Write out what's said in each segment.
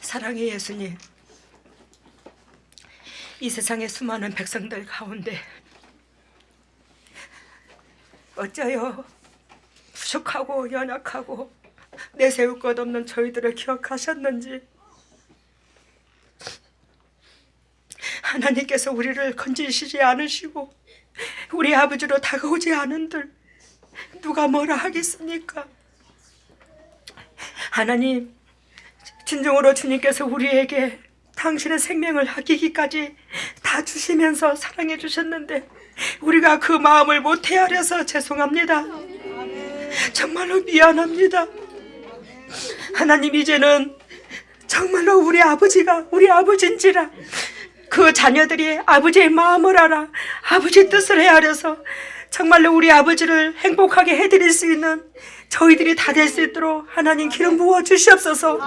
사랑의 예수님, 이 세상의 수많은 백성들 가운데 어쩌여 부족하고 연약하고 내세울 것 없는 저희들을 기억하셨는지, 하나님께서 우리를 건지시지 않으시고 우리 아버지로 다가오지 않은들 누가 뭐라 하겠습니까? 하나님, 진정으로 주님께서 우리에게 당신의 생명을 아끼기까지 다 주시면서 사랑해 주셨는데 우리가 그 마음을 못 헤아려서 죄송합니다. 정말로 미안합니다. 하나님, 이제는 정말로 우리 아버지가 우리 아버지인지라 그 자녀들이 아버지의 마음을 알아 아버지 뜻을 헤아려서 정말로 우리 아버지를 행복하게 해드릴 수 있는 저희들이 다 될 수 있도록 하나님 기름 부어 주시옵소서.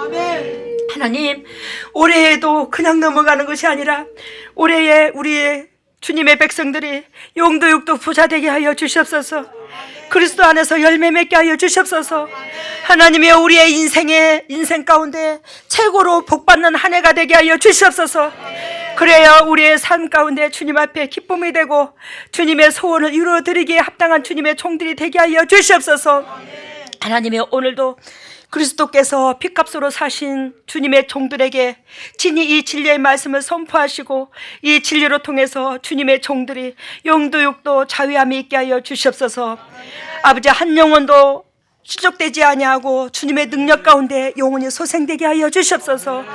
하나님, 올해에도 그냥 넘어가는 것이 아니라 올해에 우리의 주님의 백성들이 용도육도 부자 되게 하여 주시옵소서. 그리스도 안에서 열매 맺게 하여 주시옵소서. 하나님이여, 우리의 인생 가운데 최고로 복받는 한 해가 되게 하여 주시옵소서. 그래야 우리의 삶 가운데 주님 앞에 기쁨이 되고 주님의 소원을 이루어드리기에 합당한 주님의 종들이 되게 하여 주시옵소서. 하나님이여, 오늘도 그리스도께서 핏값으로 사신 주님의 종들에게 친히 이 진리의 말씀을 선포하시고 이 진리로 통해서 주님의 종들이 용도육도 자유함이 있게 하여 주시옵소서. 아버지, 한 영혼도 추적되지 아니하고 주님의 능력 가운데 영혼이 소생되게 하여 주시옵소서.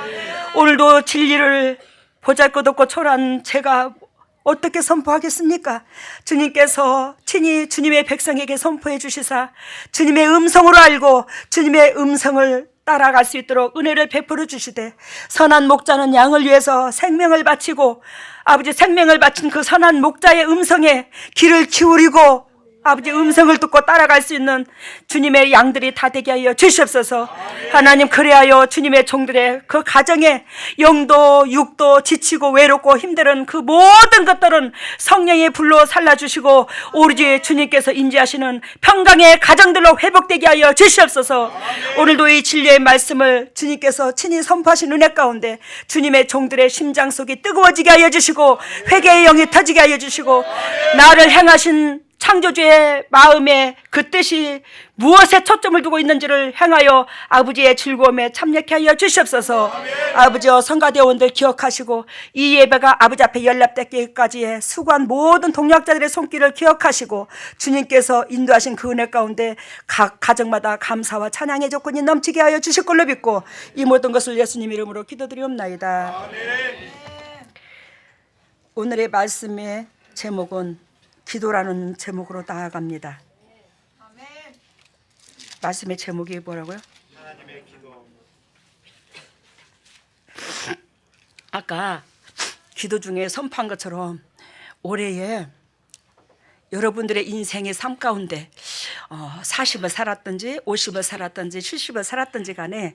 오늘도 진리를 보잘것없고 초라한 제가 어떻게 선포하겠습니까? 주님께서 친히 주님의 백성에게 선포해 주시사 주님의 음성으로 알고 주님의 음성을 따라갈 수 있도록 은혜를 베풀어 주시되, 선한 목자는 양을 위해서 생명을 바치고 아버지, 생명을 바친 그 선한 목자의 음성에 귀를 기울이고 아버지 음성을 듣고 따라갈 수 있는 주님의 양들이 다 되게 하여 주시옵소서. 하나님, 그래하여 주님의 종들의 그 가정에 영도 육도 지치고 외롭고 힘든 그 모든 것들은 성령의 불로 살라주시고 오로지 주님께서 임재하시는 평강의 가정들로 회복되게 하여 주시옵소서. 오늘도 이 진리의 말씀을 주님께서 친히 선포하신 은혜 가운데 주님의 종들의 심장 속이 뜨거워지게 하여 주시고 회개의 영이 터지게 하여 주시고 나를 향하신 창조주의 마음에 그 뜻이 무엇에 초점을 두고 있는지를 향하여 아버지의 즐거움에 참여케 하여 주시옵소서. 아버지여, 성가대원들 기억하시고 이 예배가 아버지 앞에 연락되기까지의 수고한 모든 동역자들의 손길을 기억하시고 주님께서 인도하신 그 은혜 가운데 각 가정마다 감사와 찬양의 조건이 넘치게 하여 주실 걸로 믿고 이 모든 것을 예수님 이름으로 기도드리옵나이다. 오늘의 말씀의 제목은 기도라는 제목으로 나아갑니다. 말씀의 제목이 뭐라고요? 하나님의 기도. 아까 기도 중에 선포한 것처럼 올해에 여러분들의 인생의 삶 가운데 40을 살았든지 50을 살았든지 70을 살았든지 간에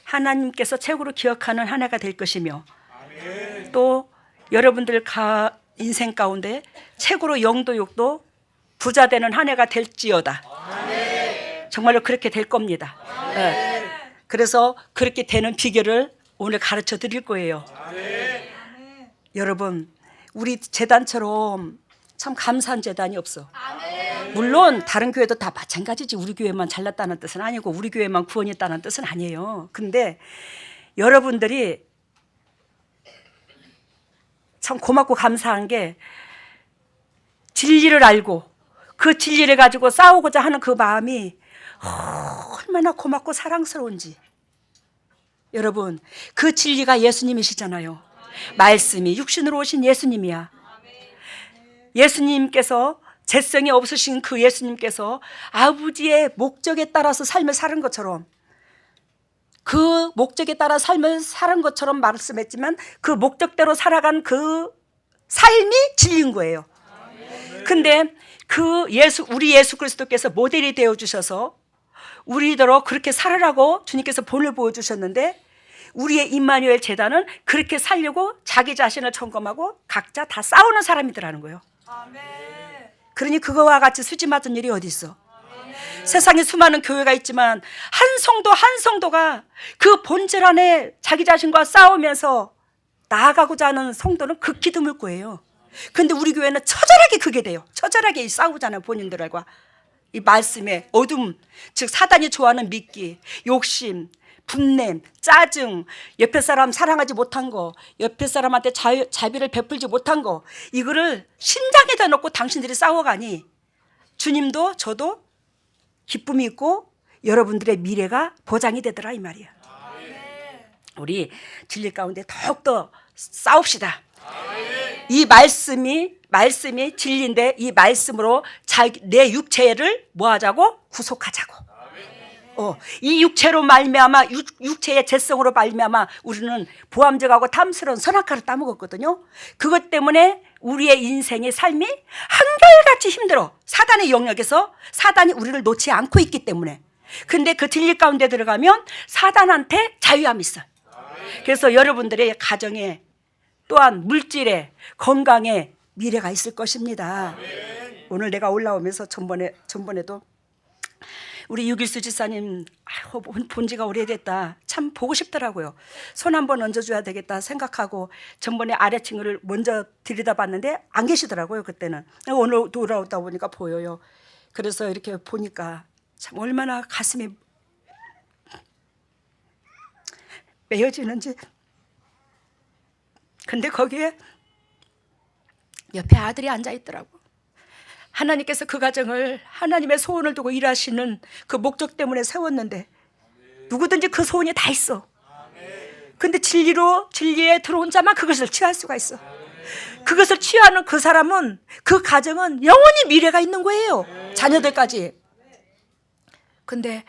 하나님께서 최고로 기억하는 한 해가 될 것이며, 또 여러분들 인생 가운데 최고로 영도육도 부자 되는 한 해가 될지어다. 정말로 그렇게 될 겁니다. 네. 그래서 그렇게 되는 비결을 오늘 가르쳐 드릴 거예요. 여러분, 우리 재단처럼 참 감사한 재단이 없어. 물론 다른 교회도 다 마찬가지지. 우리 교회만 잘났다는 뜻은 아니고 우리 교회만 구원이 있다는 뜻은 아니에요. 근데 여러분들이 참 고맙고 감사한 게 진리를 알고 그 진리를 가지고 싸우고자 하는 그 마음이 얼마나 고맙고 사랑스러운지. 여러분, 그 진리가 예수님이시잖아요. 말씀이 육신으로 오신 예수님이야. 예수님께서 재성이 없으신 그 예수님께서 아버지의 목적에 따라서 삶을 사는 것처럼, 그 목적에 따라 삶을 사는 것처럼 말씀했지만 그 목적대로 살아간 그 삶이 진리인 거예요. 근데 우리 예수 그리스도께서 모델이 되어 주셔서 우리더러 그렇게 살으라고 주님께서 본을 보여주셨는데, 우리의 임마누엘 재단은 그렇게 살려고 자기 자신을 점검하고 각자 다 싸우는 사람이더라는 거예요. 그러니 그거와 같이 수지 맞은 일이 어디 있어? 세상에 수많은 교회가 있지만 한 성도 한 성도가 그 본질 안에 자기 자신과 싸우면서 나아가고자 하는 성도는 극히 드물 거예요. 근데 우리 교회는 처절하게 그게 돼요. 처절하게 싸우잖아요. 본인들과 이 말씀의 어둠, 즉 사단이 좋아하는 미끼, 욕심, 분냄, 짜증, 옆에 사람 사랑하지 못한 거, 옆에 사람한테 자비를 베풀지 못한 거, 이거를 심장에다 놓고 당신들이 싸워가니 주님도 저도 기쁨이 있고 여러분들의 미래가 보장이 되더라 이 말이야. 우리 진리 가운데 더욱더 싸웁시다. 이 말씀이 진리인데 이 말씀으로 내 육체를 뭐 하자고? 구속하자고. 이 육체로 말미암아 육체의 죄성으로 말미암아 우리는 보암직하고 탐스러운 선악과를 따먹었거든요. 그것 때문에 우리의 인생의 삶이 한결같이 힘들어. 사단의 영역에서 사단이 우리를 놓지 않고 있기 때문에. 근데 그 진리 가운데 들어가면 사단한테 자유함이 있어요. 그래서 여러분들의 가정에 또한 물질에 건강에 미래가 있을 것입니다. 오늘 내가 올라오면서 전번에도 우리 유길수 지사님 본 지가 오래됐다. 참 보고 싶더라고요. 손 한번 얹어줘야 되겠다 생각하고 전번에 아래층을 먼저 들여다봤는데 안 계시더라고요. 그때는. 오늘 돌아오다 보니까 보여요. 그래서 이렇게 보니까 참 얼마나 가슴이 메어지는지. 근데 거기에 옆에 아들이 앉아있더라고. 하나님께서 그 가정을 하나님의 소원을 두고 일하시는 그 목적 때문에 세웠는데 누구든지 그 소원이 다 있어. 근데 진리에 들어온 자만 그것을 취할 수가 있어. 그것을 취하는 그 사람은, 그 가정은 영원히 미래가 있는 거예요. 자녀들까지. 근데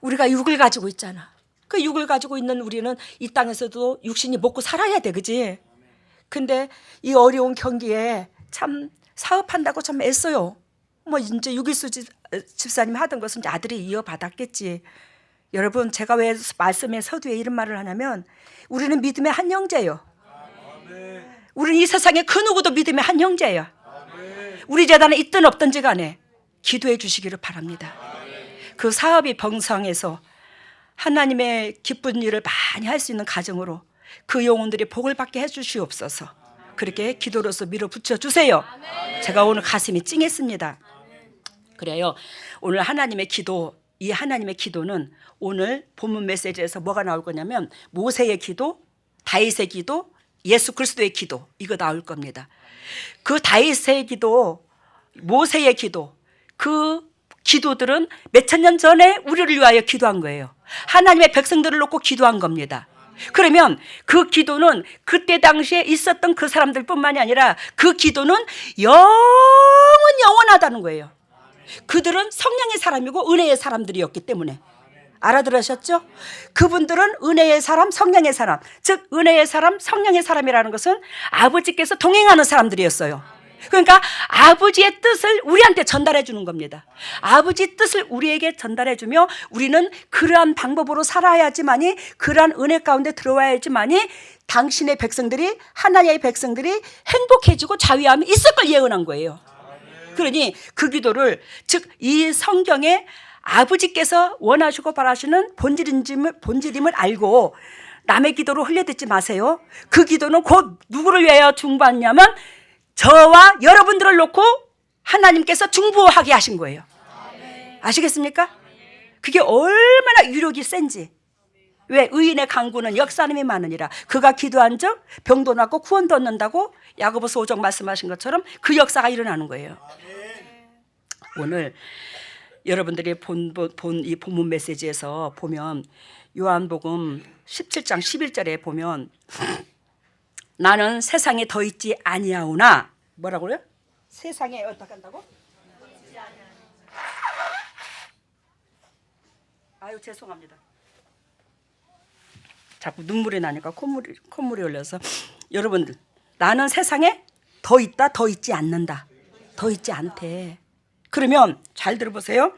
우리가 육을 가지고 있잖아. 그 육을 가지고 있는 우리는 이 땅에서도 육신이 먹고 살아야 돼, 그지? 근데 이 어려운 경기에 참 사업한다고 참 애써요. 뭐 이제 유길수 집사님 하던 것은 이제 아들이 이어받았겠지. 여러분, 제가 왜 말씀의 서두에 이런 말을 하냐면 우리는 믿음의 한 형제예요. 우리는 이 세상에 그 누구도 믿음의 한 형제예요. 우리 재단에 있든 없든지 간에 기도해 주시기를 바랍니다. 그 사업이 번성해서 하나님의 기쁜 일을 많이 할 수 있는 가정으로 그 영혼들이 복을 받게 해주시옵소서. 그렇게 기도로서 밀어붙여 주세요. 제가 오늘 가슴이 찡했습니다. 그래요. 오늘 하나님의 기도, 이 하나님의 기도는 오늘 본문 메시지에서 뭐가 나올 거냐면 모세의 기도, 다윗의 기도, 예수 그리스도의 기도, 이거 나올 겁니다. 그 다윗의 기도, 모세의 기도, 그 기도들은 몇천 년 전에 우리를 위하여 기도한 거예요. 하나님의 백성들을 놓고 기도한 겁니다. 그러면 그 기도는 그때 당시에 있었던 그 사람들 뿐만이 아니라 그 기도는 영원하다는 거예요. 그들은 성령의 사람이고 은혜의 사람들이었기 때문에. 알아들으셨죠? 그분들은 은혜의 사람, 성령의 사람, 즉 은혜의 사람, 성령의 사람이라는 것은 아버지께서 동행하는 사람들이었어요. 그러니까 아버지의 뜻을 우리한테 전달해 주는 겁니다. 아버지 뜻을 우리에게 전달해 주며 우리는 그러한 방법으로 살아야지만이, 그러한 은혜 가운데 들어와야지만이 당신의 백성들이, 하나님의 백성들이 행복해지고 자유함이 있을 걸 예언한 거예요. 그러니 그 기도를, 즉 이 성경에 아버지께서 원하시고 바라시는 본질임을 알고 남의 기도로 흘려듣지 마세요. 그 기도는 곧 누구를 위하여 중보하냐면 저와 여러분들을 놓고 하나님께서 중보하게 하신 거예요. 아시겠습니까? 그게 얼마나 유력이 센지. 왜? 의인의 강구는 역사함이 많으니라. 그가 기도한 적 병도 낫고 구원도 얻는다고 야고보서 5장 말씀하신 것처럼 그 역사가 일어나는 거예요. 오늘 여러분들이 본 이 본문 메시지에서 보면 요한복음 17장 11절에 보면 나는 세상에 더 있지 아니하오나, 뭐라고요? 세상에 어떻게 한다고? 아유 죄송합니다. 자꾸 눈물이 나니까 콧물이 흘려서. 여러분들, 나는 세상에 더 있다, 더 있지 않는다, 더 있지 않대. 그러면 잘 들어보세요.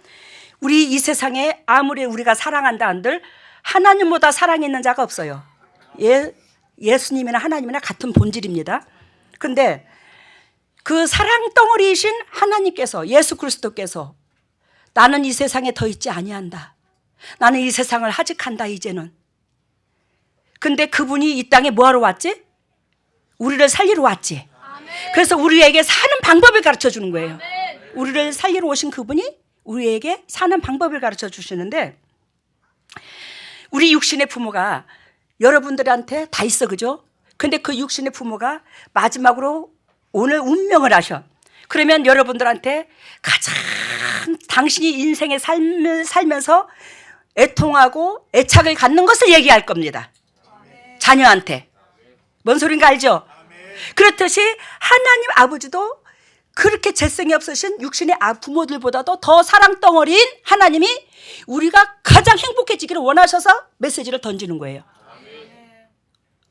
우리 이 세상에 아무리 우리가 사랑한다 한들 하나님보다 사랑 있는 자가 없어요. 예수님이나 하나님이나 같은 본질입니다. 근데 그 사랑 덩어리이신 하나님께서, 예수 그리스도께서 나는 이 세상에 더 있지 아니한다. 나는 이 세상을 하직한다 이제는. 근데 그분이 이 땅에 뭐하러 왔지? 우리를 살리러 왔지. 그래서 우리에게 사는 방법을 가르쳐 주는 거예요. 우리를 살리러 오신 그분이 우리에게 사는 방법을 가르쳐 주시는데, 우리 육신의 부모가 여러분들한테 다 있어, 그죠? 근데 그 육신의 부모가 마지막으로 오늘 운명을 하셔. 그러면 여러분들한테 가장 당신이 인생의 삶을 살면서 애통하고 애착을 갖는 것을 얘기할 겁니다. 자녀한테. 뭔 소린가 알죠? 그렇듯이 하나님 아버지도 그렇게 재성이 없으신 육신의 부모들보다도 더 사랑덩어리인 하나님이 우리가 가장 행복해지기를 원하셔서 메시지를 던지는 거예요.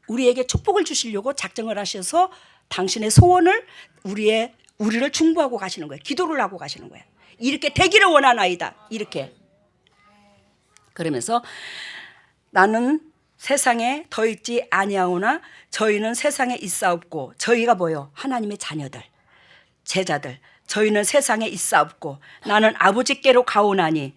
우리에게 축복을 주시려고 작정을 하셔서 당신의 소원을 우리를 중보하고 가시는 거예요. 기도를 하고 가시는 거예요. 이렇게 되기를 원하나이다. 이렇게. 그러면서 나는 세상에 더 있지 아니하오나 저희는 세상에 있사옵고, 저희가 뭐요? 하나님의 자녀들, 제자들. 저희는 세상에 있사옵고 나는 아버지께로 가옵나니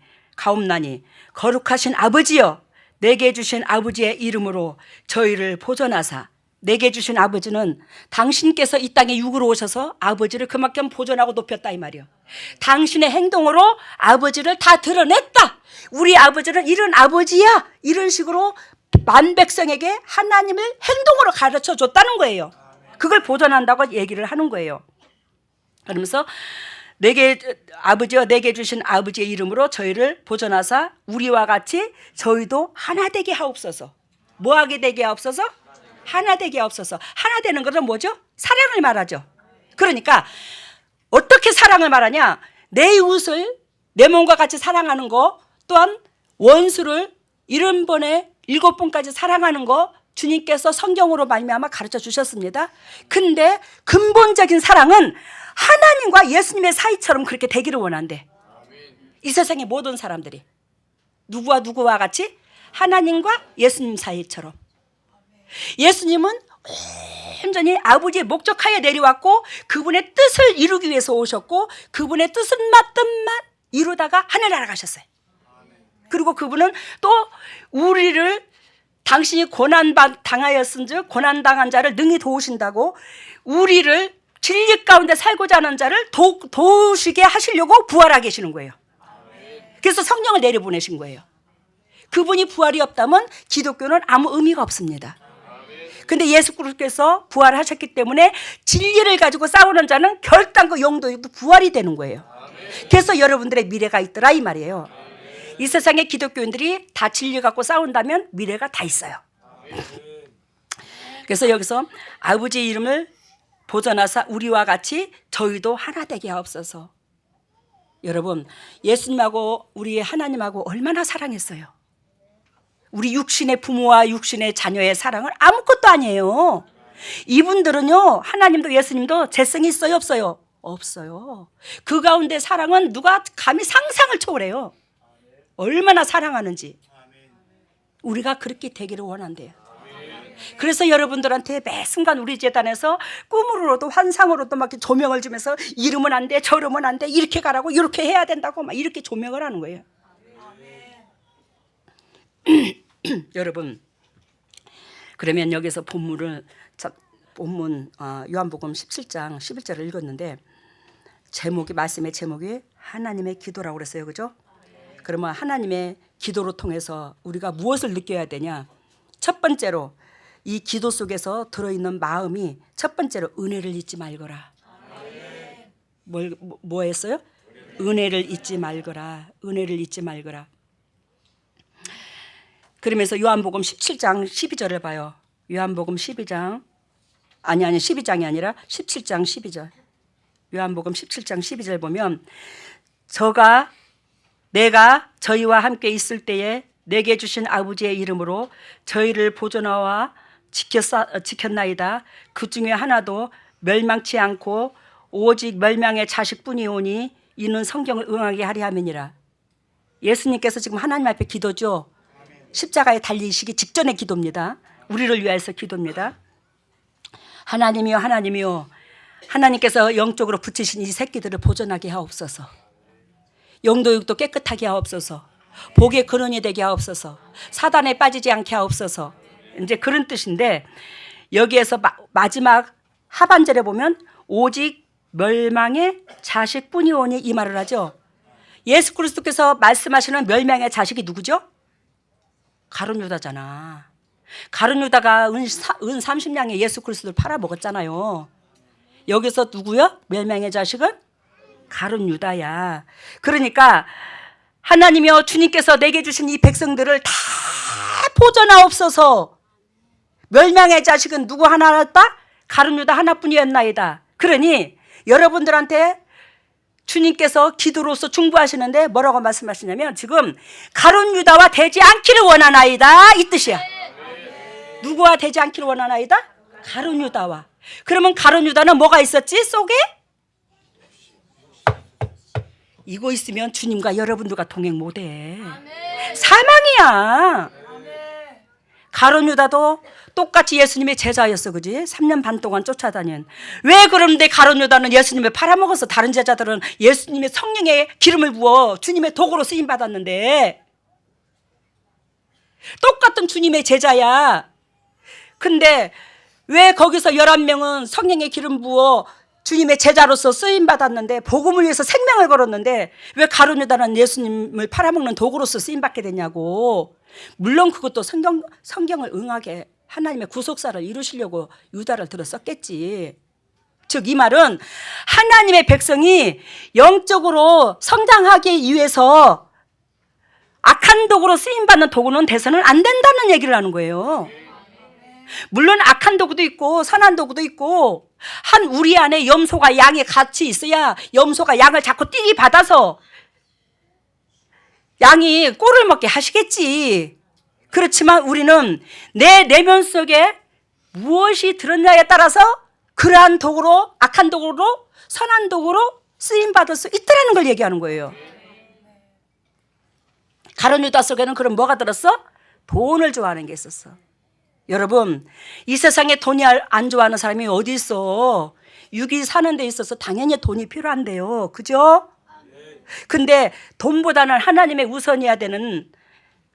거룩하신 아버지여, 내게 주신 아버지의 이름으로 저희를 보존하사. 내게 주신 아버지는 당신께서 이 땅에 육으로 오셔서 아버지를 그만큼 보존하고 높였다 이 말이요. 당신의 행동으로 아버지를 다 드러냈다. 우리 아버지는 이런 아버지야. 이런 식으로 만백성에게 하나님을 행동으로 가르쳐 줬다는 거예요. 그걸 보존한다고 얘기를 하는 거예요. 그러면서 아버지와 내게 주신 아버지의 이름으로 저희를 보존하사 우리와 같이 저희도 하나 되게 하옵소서. 뭐하게 되게 하옵소서? 하나 되게 하옵소서. 하나 되는 것은 뭐죠? 사랑을 말하죠. 그러니까 어떻게 사랑을 말하냐? 내 이웃을 내 몸과 같이 사랑하는 거, 또한 원수를 70번에 7번까지 사랑하는 거 주님께서 성경으로 말미암아 가르쳐 주셨습니다. 근데 근본적인 사랑은 하나님과 예수님의 사이처럼 그렇게 되기를 원한대. 이 세상의 모든 사람들이 누구와 같이? 하나님과 예수님 사이처럼. 예수님은 온전히 아버지의 목적하에 내려왔고 그분의 뜻을 이루기 위해서 오셨고 그분의 뜻은 뜻만 이루다가 하늘나라 가셨어요. 그리고 그분은 또 우리를 당신이 고난당하였은즉 고난당한 자를 능히 도우신다고 우리를 진리 가운데 살고자 하는 자를 도우시게 하시려고 부활하게 계시는 거예요. 그래서 성령을 내려보내신 거예요. 그분이 부활이 없다면 기독교는 아무 의미가 없습니다. 근데 예수 그리스도께서 부활하셨기 때문에 진리를 가지고 싸우는 자는 결단코 영도에도 부활이 되는 거예요. 그래서 여러분들의 미래가 있더라 이 말이에요. 이 세상의 기독교인들이 다 진리 갖고 싸운다면 미래가 다 있어요. 그래서 여기서 아버지의 이름을 보존하사 우리와 같이 저희도 하나 되게 하옵소서. 여러분, 예수님하고 우리 하나님하고 얼마나 사랑했어요. 우리 육신의 부모와 육신의 자녀의 사랑은 아무것도 아니에요. 이분들은요, 하나님도 예수님도 재성이 있어요, 없어요? 없어요. 그 가운데 사랑은 누가 감히 상상을 초월해요. 얼마나 사랑하는지. 우리가 그렇게 되기를 원한대요. 그래서 여러분들한테 매 순간 우리 재단에서 꿈으로도 환상으로도 막 조명을 주면서 이러면 안 돼, 저러면 안 돼, 이렇게 가라고, 이렇게 해야 된다고 막 이렇게 조명을 하는 거예요. 여러분, 그러면 여기서 본문 요한복음 17장 11절을 읽었는데 말씀의 제목이 하나님의 기도라고 그랬어요. 그죠? 그러면 하나님의 기도로 통해서 우리가 무엇을 느껴야 되냐? 첫 번째로 이 기도 속에서 들어있는 마음이 첫 번째로 은혜를 잊지 말거라. 뭐 했어요? 은혜를 잊지 말거라. 은혜를 잊지 말거라. 그러면서 요한복음 17장 12절을 봐요. 요한복음 12장 12장이 아니라 17장 12절. 요한복음 17장 12절 보면 내가 저희와 함께 있을 때에 내게 주신 아버지의 이름으로 저희를 보존하와 지켰나이다. 그 중에 하나도 멸망치 않고 오직 멸망의 자식뿐이오니 이는 성경을 응하게 하리 함이니라. 예수님께서 지금 하나님 앞에 기도죠. 십자가에 달리시기 직전의 기도입니다. 우리를 위해서 기도입니다. 하나님이여 하나님이여, 하나님께서 영적으로 붙이신 이 새끼들을 보존하게 하옵소서. 영도육도 깨끗하게 하옵소서. 복의 근원이 되게 하옵소서. 사단에 빠지지 않게 하옵소서. 이제 그런 뜻인데, 여기에서 마지막 하반절에 보면 오직 멸망의 자식뿐이오니 이 말을 하죠. 예수 그리스도께서 말씀하시는 멸망의 자식이 누구죠? 가룟 유다잖아. 가룟 유다가 은 30냥에 예수 그리스도를 팔아먹었잖아요. 여기서 누구요? 멸망의 자식은 가룟 유다야. 그러니까 하나님이여 주님께서 내게 주신 이 백성들을 다 보존하옵소서. 멸망의 자식은 누구 하나였다? 가룟 유다 하나뿐이었나이다. 그러니 여러분들한테 주님께서 기도로서 중보하시는데 뭐라고 말씀하시냐면 지금 가룟 유다와 되지 않기를 원하나이다 이 뜻이야. 누구와 되지 않기를 원하나이다? 가룟 유다와. 그러면 가룟 유다는 뭐가 있었지 속에? 이거 있으면 주님과 여러분들과 동행 못해. 사망이야. 가룟 유다도 똑같이 예수님의 제자였어, 그지? 3년 반 동안 쫓아다닌. 왜 그런데 가룟 유다는 예수님을 팔아먹어서 다른 제자들은 예수님의 성령의 기름을 부어 주님의 도구로 쓰임 받았는데 똑같은 주님의 제자야. 근데 왜 거기서 11명은 성령의 기름 부어 주님의 제자로서 쓰임 받았는데 복음을 위해서 생명을 걸었는데 왜 가룟 유다는 예수님을 팔아먹는 도구로서 쓰임 받게 되냐고. 물론 그것도 성경을 응하게 하나님의 구속사를 이루시려고 유다를 들어 썼겠지. 즉 이 말은 하나님의 백성이 영적으로 성장하기 위해서 악한 도구로 쓰임받는 도구는 돼서는 안 된다는 얘기를 하는 거예요. 물론 악한 도구도 있고 선한 도구도 있고 한 우리 안에 염소가 양이 같이 있어야 염소가 양을 자꾸 띠리 받아서 양이 꼴을 먹게 하시겠지. 그렇지만 우리는 내 내면 속에 무엇이 들었냐에 따라서 그러한 도구로 악한 도구로 선한 도구로 쓰임받을 수 있다는 걸 얘기하는 거예요. 가룟 유다 속에는 그럼 뭐가 들었어? 돈을 좋아하는 게 있었어. 여러분 이 세상에 돈이 안 좋아하는 사람이 어디 있어. 육이 사는 데 있어서 당연히 돈이 필요한데요. 그죠? 근데 돈보다는 하나님의 우선이어야 되는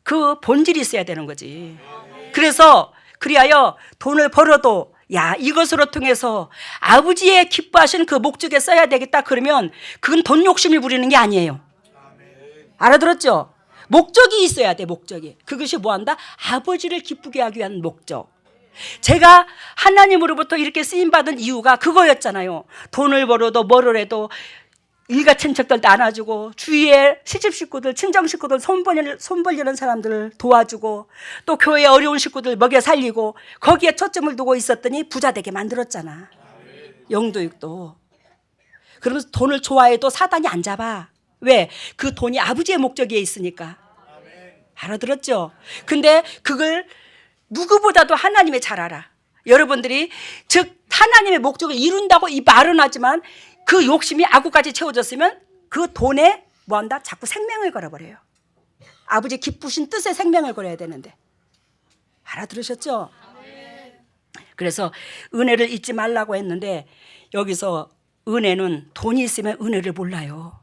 그 본질이 있어야 되는 거지. 그래서 그리하여 돈을 벌어도 야 이것으로 통해서 아버지의 기뻐하신 그 목적에 써야 되겠다 그러면 그건 돈 욕심을 부리는 게 아니에요. 알아들었죠? 목적이 있어야 돼. 목적이. 그것이 뭐한다? 아버지를 기쁘게 하기 위한 목적. 제가 하나님으로부터 이렇게 쓰임받은 이유가 그거였잖아요. 돈을 벌어도 뭐를 해도 일가 친척들도 안아주고 주위에 시집 식구들 친정 식구들 손 벌리는 사람들을 도와주고 또 교회 어려운 식구들 먹여 살리고 거기에 초점을 두고 있었더니 부자 되게 만들었잖아. 영도육도. 그러면서 돈을 좋아해도 사단이 안 잡아. 왜? 그 돈이 아버지의 목적에 있으니까. 알아들었죠? 근데 그걸 누구보다도 하나님이 잘 알아. 여러분들이 즉 하나님의 목적을 이룬다고 이 말은 하지만 그 욕심이 아구까지 채워졌으면 그 돈에 뭐한다? 자꾸 생명을 걸어버려요. 아버지 기쁘신 뜻에 생명을 걸어야 되는데. 알아들으셨죠? 그래서 은혜를 잊지 말라고 했는데 여기서 은혜는 돈이 있으면 은혜를 몰라요.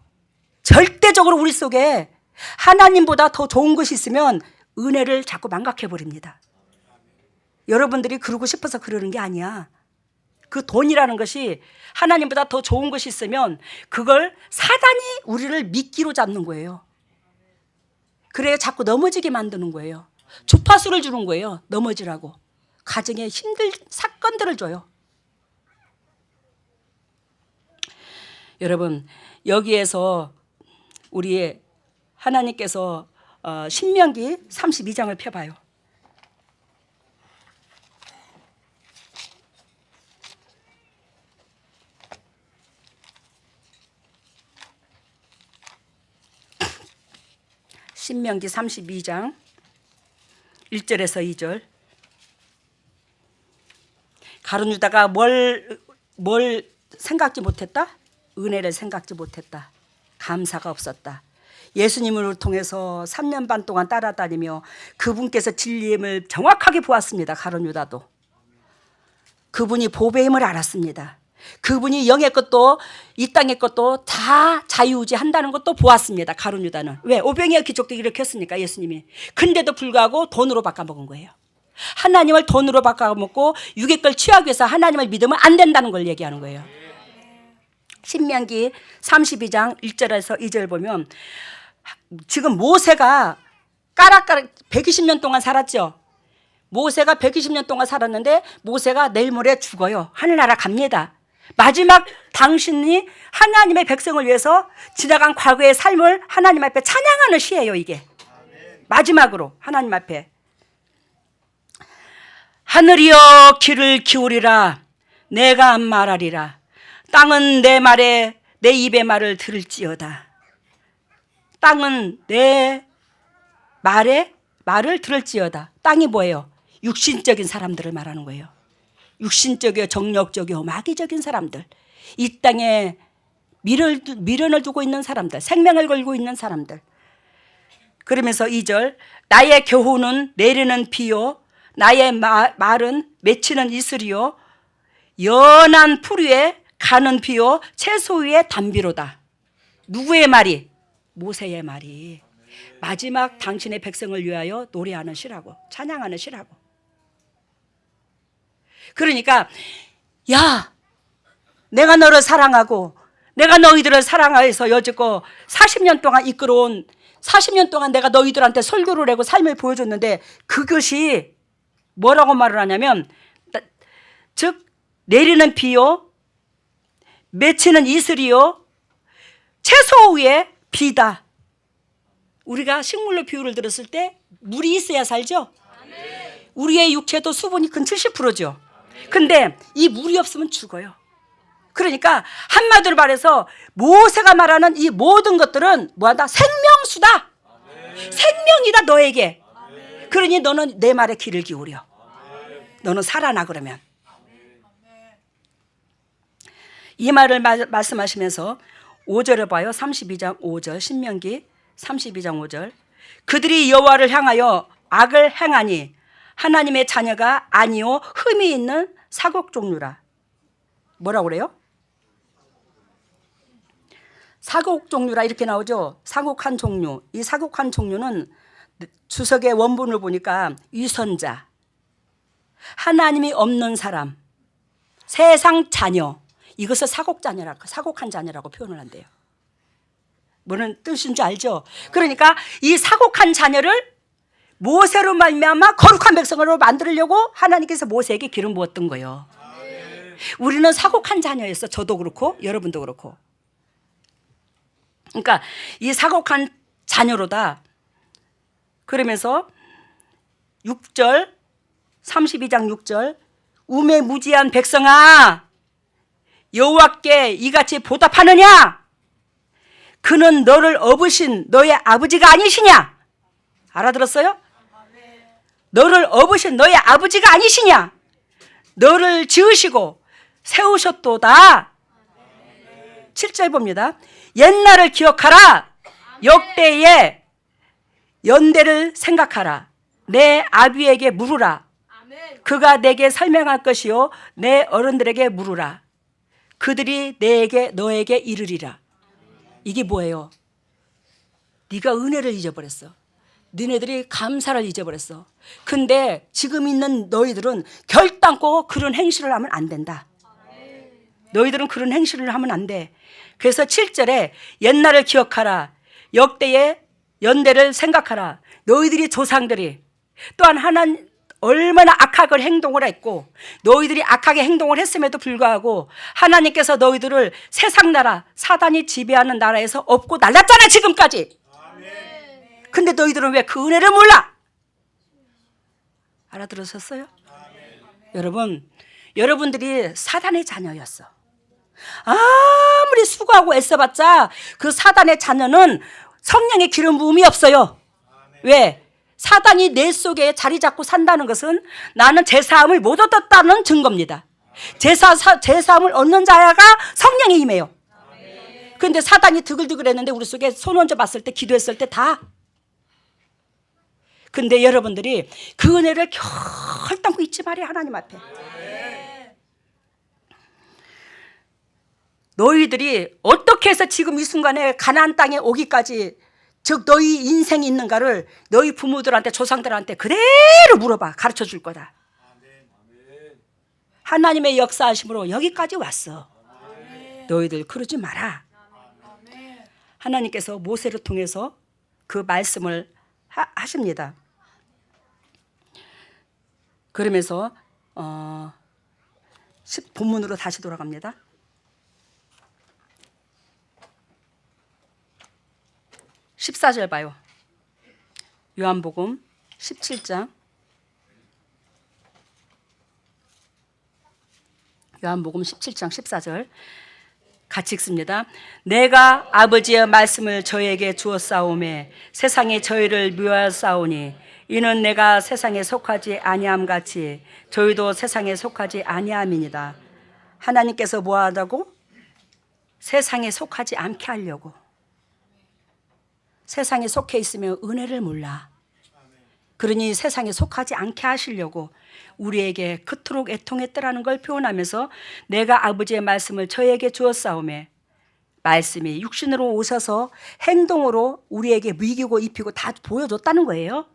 절대적으로 우리 속에 하나님보다 더 좋은 것이 있으면 은혜를 자꾸 망각해버립니다. 여러분들이 그러고 싶어서 그러는 게 아니야. 그 돈이라는 것이 하나님보다 더 좋은 것이 있으면 그걸 사단이 우리를 미끼로 잡는 거예요. 그래야 자꾸 넘어지게 만드는 거예요. 주파수를 주는 거예요. 넘어지라고. 가정에 힘들 사건들을 줘요. 여러분 여기에서 우리 하나님께서 신명기 32장을 펴봐요. 신명기 32장 1절에서 2절. 가룟 유다가 뭘 생각지 못했다? 은혜를 생각지 못했다. 감사가 없었다. 예수님을 통해서 3년 반 동안 따라다니며 그분께서 진리임을 정확하게 보았습니다. 가룟 유다도. 그분이 보배임을 알았습니다. 그분이 영의 것도 이 땅의 것도 다 자유의지한다는 것도 보았습니다. 가룟 유다는. 왜? 오병이어 기적도 일으켰으니까 예수님이. 근데도 불구하고 돈으로 바꿔먹은 거예요. 하나님을 돈으로 바꿔먹고 육의 걸 취하기 위해서 하나님을 믿으면 안 된다는 걸 얘기하는 거예요. 신명기 32장 1절에서 2절 보면 지금 모세가 까락까락 120년 동안 살았죠. 모세가 120년 동안 살았는데 모세가 내일 모레 죽어요. 하늘나라 갑니다. 마지막 당신이 하나님의 백성을 위해서 지나간 과거의 삶을 하나님 앞에 찬양하는 시예요. 이게 마지막으로 하나님 앞에. 하늘이여 귀를 기울이라. 내가 말하리라. 땅은 내 말에 내 입의 말을 들을지어다. 땅은 내 말에 말을 들을지어다. 땅이 뭐예요? 육신적인 사람들을 말하는 거예요. 육신적이요, 정력적이요, 마귀적인 사람들. 이 땅에 미련을 두고 있는 사람들, 생명을 걸고 있는 사람들. 그러면서 2절, 나의 교훈은 내리는 비요, 나의 말은 맺히는 이슬이요, 연한 풀 위에 가는 비요, 채소 위에 담비로다. 누구의 말이? 모세의 말이. 마지막 당신의 백성을 위하여 노래하는 시라고, 찬양하는 시라고. 그러니까 야, 내가 너를 사랑하고 내가 너희들을 사랑해서 여지껏 40년 동안 이끌어온 40년 동안 내가 너희들한테 설교를 하고 삶을 보여줬는데 그것이 뭐라고 말을 하냐면 즉 내리는 비요, 맺히는 이슬이요, 채소 위에 비다. 우리가 식물로 비유를 들었을 때 물이 있어야 살죠. 우리의 육체도 수분이 근 70%죠. 근데 이 물이 없으면 죽어요. 그러니까 한마디로 말해서 모세가 말하는 이 모든 것들은 뭐한다? 생명수다. 생명이다 너에게. 그러니 너는 내 말에 귀를 기울여. 너는 살아나. 그러면 이 말을 말씀하시면서 5절에 봐요. 32장 5절 신명기 32장 5절. 그들이 여호와를 향하여 악을 행하니 하나님의 자녀가 아니요 흠이 있는 사곡 종류라. 뭐라고 그래요? 사곡 종류라 이렇게 나오죠. 사곡한 종류. 이 사곡한 종류는 주석의 원본을 보니까 위선자, 하나님이 없는 사람, 세상 자녀, 이것을 사곡한 자녀라고 표현을 한대요. 뭐는 뜻인 줄 알죠? 그러니까 이 사곡한 자녀를 모세로 말미암아 거룩한 백성으로 만들려고 하나님께서 모세에게 기름 부었던 거예요. 우리는 사곡한 자녀였어. 저도 그렇고 여러분도 그렇고. 그러니까 이 사곡한 자녀로다. 그러면서 6절 32장 6절 우매무지한 백성아 여호와께 이같이 보답하느냐? 그는 너를 업으신 너의 아버지가 아니시냐? 알아들었어요? 너를 업으신 너의 아버지가 아니시냐? 너를 지으시고 세우셨도다. 7절 봅니다. 옛날을 기억하라. 역대의 연대를 생각하라. 내 아비에게 물으라. 그가 내게 설명할 것이요 내 어른들에게 물으라. 그들이 너에게 이르리라. 이게 뭐예요? 네가 은혜를 잊어버렸어. 너네들이 감사를 잊어버렸어. 근데 지금 있는 너희들은 결단코 그런 행실을 하면 안 된다. 너희들은 그런 행실을 하면 안 돼. 그래서 7절에 옛날을 기억하라. 역대의 연대를 생각하라. 너희들이 조상들이 또한 하나님 얼마나 악하게 행동을 했고 너희들이 악하게 행동을 했음에도 불구하고 하나님께서 너희들을 세상 나라 사단이 지배하는 나라에서 업고 날랐잖아 지금까지. 근데 너희들은 왜 그 은혜를 몰라? 알아들으셨어요? 여러분들이 사단의 자녀였어. 아무리 수고하고 애써봤자 그 사단의 자녀는 성령의 기름 부음이 없어요. 왜? 사단이 내 속에 자리 잡고 산다는 것은 나는 제사함을 못 얻었다는 증거입니다. 제사함을 얻는 자가 성령이 임해요. 그런데 사단이 드글드글했는데 우리 속에 손 얹어 봤을 때 기도했을 때 다. 근데 여러분들이 그 은혜를 결단코 잊지 말아요. 하나님 앞에. 너희들이 어떻게 해서 지금 이 순간에 가나안 땅에 오기까지, 즉 너희 인생이 있는가를 너희 부모들한테, 조상들한테 그대로 물어봐. 가르쳐 줄 거다. 하나님의 역사하심으로 여기까지 왔어. 너희들 그러지 마라. 하나님께서 모세를 통해서 그 말씀을 하십니다. 그러면서 본문으로 다시 돌아갑니다. 14절 봐요. 요한복음 17장. 요한복음 17장 14절 같이 읽습니다. 내가 아버지의 말씀을 저에게 주었사오매 세상에 저희를 미워하사오니 이는 내가 세상에 속하지 아니함 같이 저희도 세상에 속하지 아니함이니라. 하나님께서 뭐 하다고? 세상에 속하지 않게 하려고. 세상에 속해 있으면 은혜를 몰라. 그러니 세상에 속하지 않게 하시려고 우리에게 그토록 애통했더라는 걸 표현하면서 내가 아버지의 말씀을 저에게 주었사오매, 말씀이 육신으로 오셔서 행동으로 우리에게 미기고 입히고 다 보여줬다는 거예요.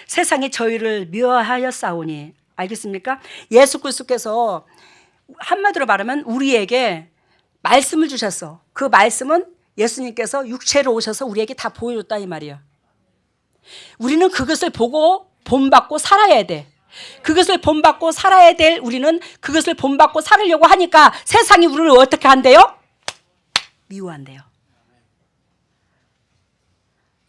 세상이 저희를 미워하였사오니, 알겠습니까? 예수 그리스도께서 한마디로 말하면 우리에게 말씀을 주셨어. 그 말씀은 예수님께서 육체로 오셔서 우리에게 다 보여줬다 이 말이에요. 우리는 그것을 보고 본받고 살아야 돼. 그것을 본받고 살아야 될 우리는 그것을 본받고 살으려고 하니까 세상이 우리를 어떻게 한대요? 미워한대요.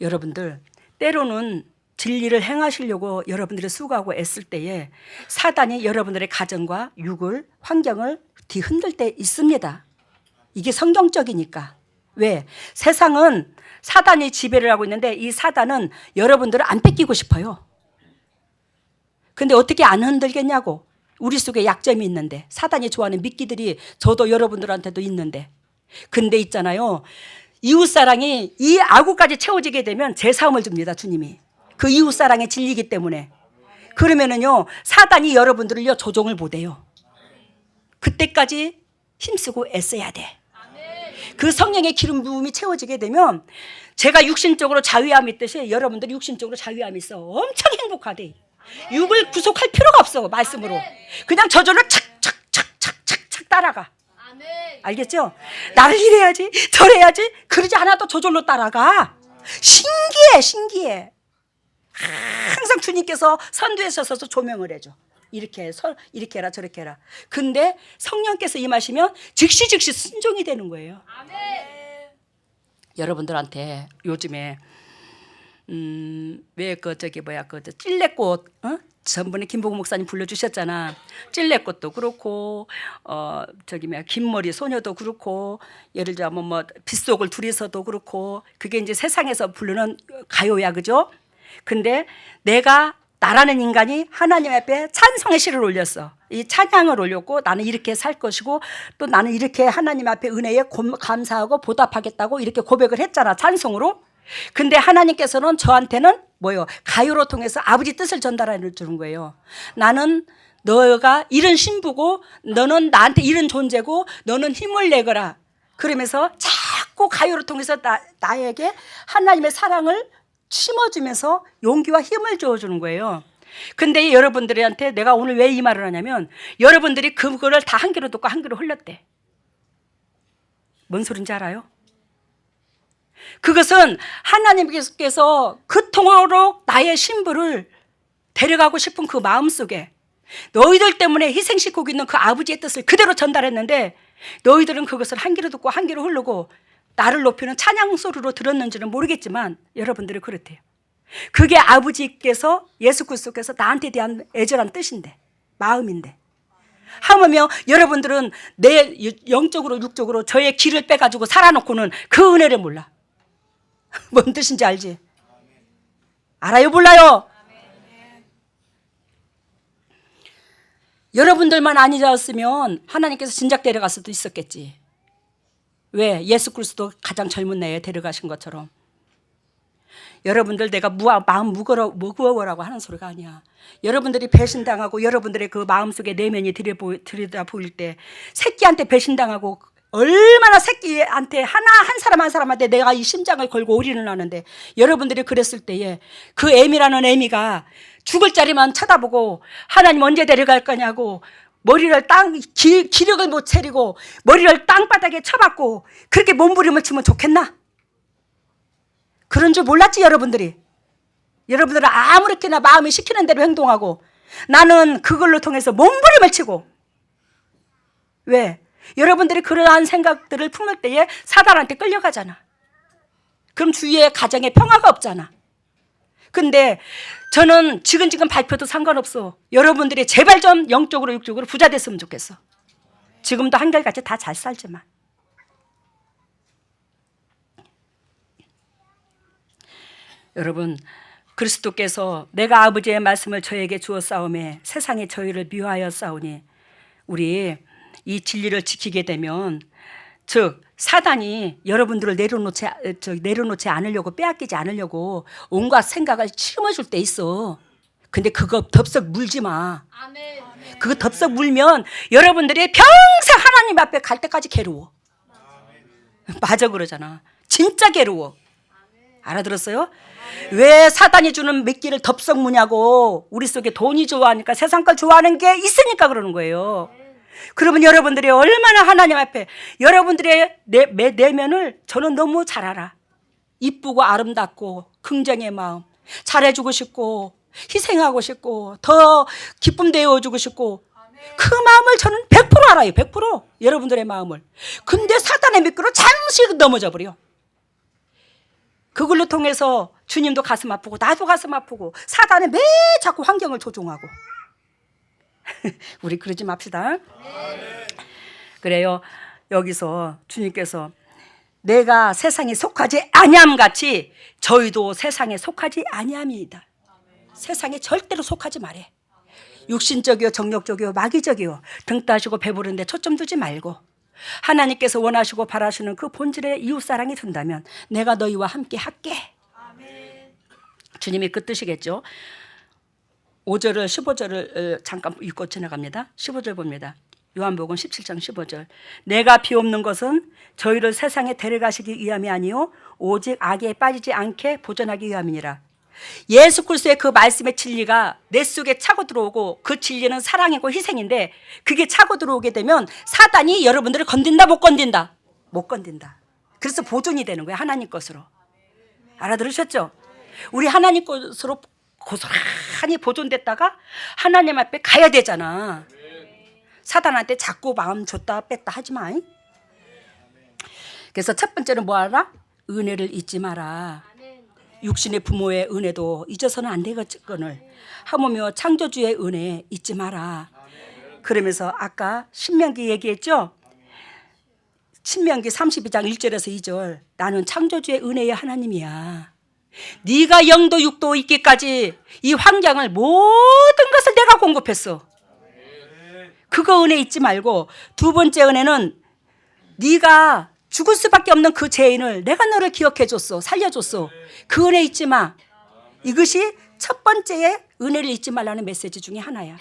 여러분들, 때로는 진리를 행하시려고 여러분들이 수고하고 애쓸 때에 사단이 여러분들의 가정과 육을, 환경을 뒤흔들 때 있습니다. 이게 성경적이니까. 왜? 세상은 사단이 지배를 하고 있는데 이 사단은 여러분들을 안 뺏기고 싶어요. 근데 어떻게 안 흔들겠냐고. 우리 속에 약점이 있는데, 사단이 좋아하는 미끼들이 저도 여러분들한테도 있는데. 근데 있잖아요, 이웃사랑이 이 아구까지 채워지게 되면 제사함을 줍니다, 주님이. 그 이웃사랑의 진리이기 때문에. 그러면은요, 사단이 여러분들을요 조종을 못해요. 그때까지 힘쓰고 애써야 돼. 그 성령의 기름 부음이 채워지게 되면 제가 육신적으로 자유함이 있듯이 여러분들이 육신적으로 자유함이 있어. 엄청 행복하대. 육을 구속할 필요가 없어. 말씀으로 그냥 저절로 착착착착착 따라가. 알겠죠? 나를 이래야지 저래야지 그러지 않아도 저절로 따라가. 신기해. 항상 주님께서 선두에 서서 조명을 해줘. 이렇게 해라 저렇게 해라. 근데 성령께서 임하시면 즉시 순종이 되는 거예요. 여러분들한테 요즘에 왜 찔레꽃, 전번에 김보국 목사님 불러주셨잖아. 찔레꽃도 그렇고 긴머리 소녀도 그렇고, 예를 들면 뭐 빗속을 둘이서도 그렇고, 그게 이제 세상에서 부르는 가요야, 그죠? 근데 나라는 인간이 하나님 앞에 찬송의 시를 올렸어. 이 찬양을 올렸고, 나는 이렇게 살 것이고, 또 나는 이렇게 하나님 앞에 은혜에 감사하고 보답하겠다고 이렇게 고백을 했잖아, 찬송으로. 근데 하나님께서는 저한테는 가요로 통해서 아버지 뜻을 전달해 주는 거예요. 나는 너가 이런 신부고, 너는 나한테 이런 존재고, 너는 힘을 내거라. 그러면서 자꾸 가요를 통해서 나에게 하나님의 사랑을 심어주면서 용기와 힘을 주어주는 거예요. 근데 여러분들한테 내가 오늘 왜 이 말을 하냐면, 여러분들이 그거를 다 한 귀로 듣고 한 귀로 흘렸대. 뭔 소린지 알아요? 그것은 하나님께서 그토록 나의 신부를 데려가고 싶은 그 마음속에 너희들 때문에 희생시키고 있는 그 아버지의 뜻을 그대로 전달했는데, 너희들은 그것을 한 귀로 듣고 한 귀로 흐르고 나를 높이는 찬양 소리로 들었는지는 모르겠지만 여러분들이 그렇대요. 그게 아버지께서, 예수 그리스도께서 나한테 대한 애절한 뜻인데, 마음인데, 하물며 여러분들은 내 영적으로 육적으로 저의 길을 빼가지고 살아놓고는 그 은혜를 몰라. 뭔 뜻인지 알지? 알아요, 몰라요? 여러분들만 아니었으면 하나님께서 진작 데려갈 수도 있었겠지. 왜? 예수 그리스도 가장 젊은 나이에 데려가신 것처럼. 여러분들 내가 마음 무거워라고 하는 소리가 아니야. 여러분들이 배신당하고 여러분들의 그 마음속에 내면이 들여다 보일 때, 새끼한테 배신당하고 얼마나 새끼한테 한 사람 한 사람한테 내가 이 심장을 걸고 올인을 하는데, 여러분들이 그랬을 때에 그 애미라는 애미가 죽을 자리만 쳐다보고 하나님 언제 데려갈 거냐고 머리를 기력을 못 차리고 머리를 땅바닥에 쳐박고 그렇게 몸부림을 치면 좋겠나? 그런 줄 몰랐지 여러분들이. 여러분들은 아무렇게나 마음이 시키는 대로 행동하고, 나는 그걸로 통해서 몸부림을 치고. 왜? 여러분들이 그러한 생각들을 품을 때에 사단한테 끌려가잖아. 그럼 주위에 가정에 평화가 없잖아. 근데 저는 지금 발표도 상관없어. 여러분들이 제발 좀 영적으로 육적으로 부자 됐으면 좋겠어. 지금도 한결같이 다 잘 살지만. 여러분, 그리스도께서 내가 아버지의 말씀을 저에게 주었사오매 세상에 저희를 미워하여 싸우니, 우리 이 진리를 지키게 되면, 즉 사단이 여러분들을 내려놓지 않으려고, 빼앗기지 않으려고 온갖 생각을 심어줄 때 있어. 근데 그거 덥석 물지 마. 그거 덥석 물면 여러분들이 평생 하나님 앞에 갈 때까지 괴로워. 맞아, 그러잖아. 진짜 괴로워. 알아들었어요? 왜 사단이 주는 미끼를 덥석 무냐고. 우리 속에 돈이 좋아하니까, 세상 걸 좋아하는 게 있으니까 그러는 거예요. 그러면 여러분들이 얼마나 하나님 앞에, 여러분들의 내면을 저는 너무 잘 알아. 이쁘고 아름답고 긍정의 마음, 잘해주고 싶고 희생하고 싶고 더 기쁨 되어주고 싶고, 그 마음을 저는 100% 알아요. 100% 여러분들의 마음을. 근데 사단의 미끼로 잠시 넘어져 버려. 그걸로 통해서 주님도 가슴 아프고 나도 가슴 아프고, 사단은 매 자꾸 환경을 조종하고. 우리 그러지 맙시다. 그래요. 여기서 주님께서 내가 세상에 속하지 아니함 같이 저희도 세상에 속하지 아니함이다. 세상에 절대로 속하지 말해. 육신적이요, 정력적이요, 마귀적이요, 등 따시고 배부른데 초점 두지 말고, 하나님께서 원하시고 바라시는 그 본질의 이웃사랑이 든다면 내가 너희와 함께 할게. 주님이 그 뜻이겠죠. 5절을 15절을 잠깐 읽고 지나갑니다. 15절 봅니다. 요한복음 17장 15절. 내가 비옵는 것은 저희를 세상에 데려가시기 위함이 아니요 오직 악에 빠지지 않게 보존하기 위함이니라. 예수 그리스도의 그 말씀의 진리가 내 속에 차고 들어오고, 그 진리는 사랑이고 희생인데, 그게 차고 들어오게 되면 사단이 여러분들을 건든다 못 건든다? 못 건든다. 그래서 보존이 되는 거예요. 하나님 것으로. 알아들으셨죠? 우리 하나님 것으로 고스란히 보존됐다가 하나님 앞에 가야 되잖아. 사단한테 자꾸 마음 줬다 뺐다 하지 마. 그래서 첫 번째는 뭐 알아? 은혜를 잊지 마라. 육신의 부모의 은혜도 잊어서는 안 되거늘 하물며 창조주의 은혜 잊지 마라. 그러면서 아까 신명기 얘기했죠? 신명기 32장 1절에서 2절. 나는 창조주의 은혜의 하나님이야. 네가 영도 육도 있기까지 이 환경을, 모든 것을 내가 공급했어. 그거 은혜 잊지 말고, 두 번째 은혜는 네가 죽을 수밖에 없는 그 죄인을 내가 너를 기억해 줬어. 살려줬어. 그 은혜 잊지 마. 이것이 첫 번째의 은혜를 잊지 말라는 메시지 중에 하나야.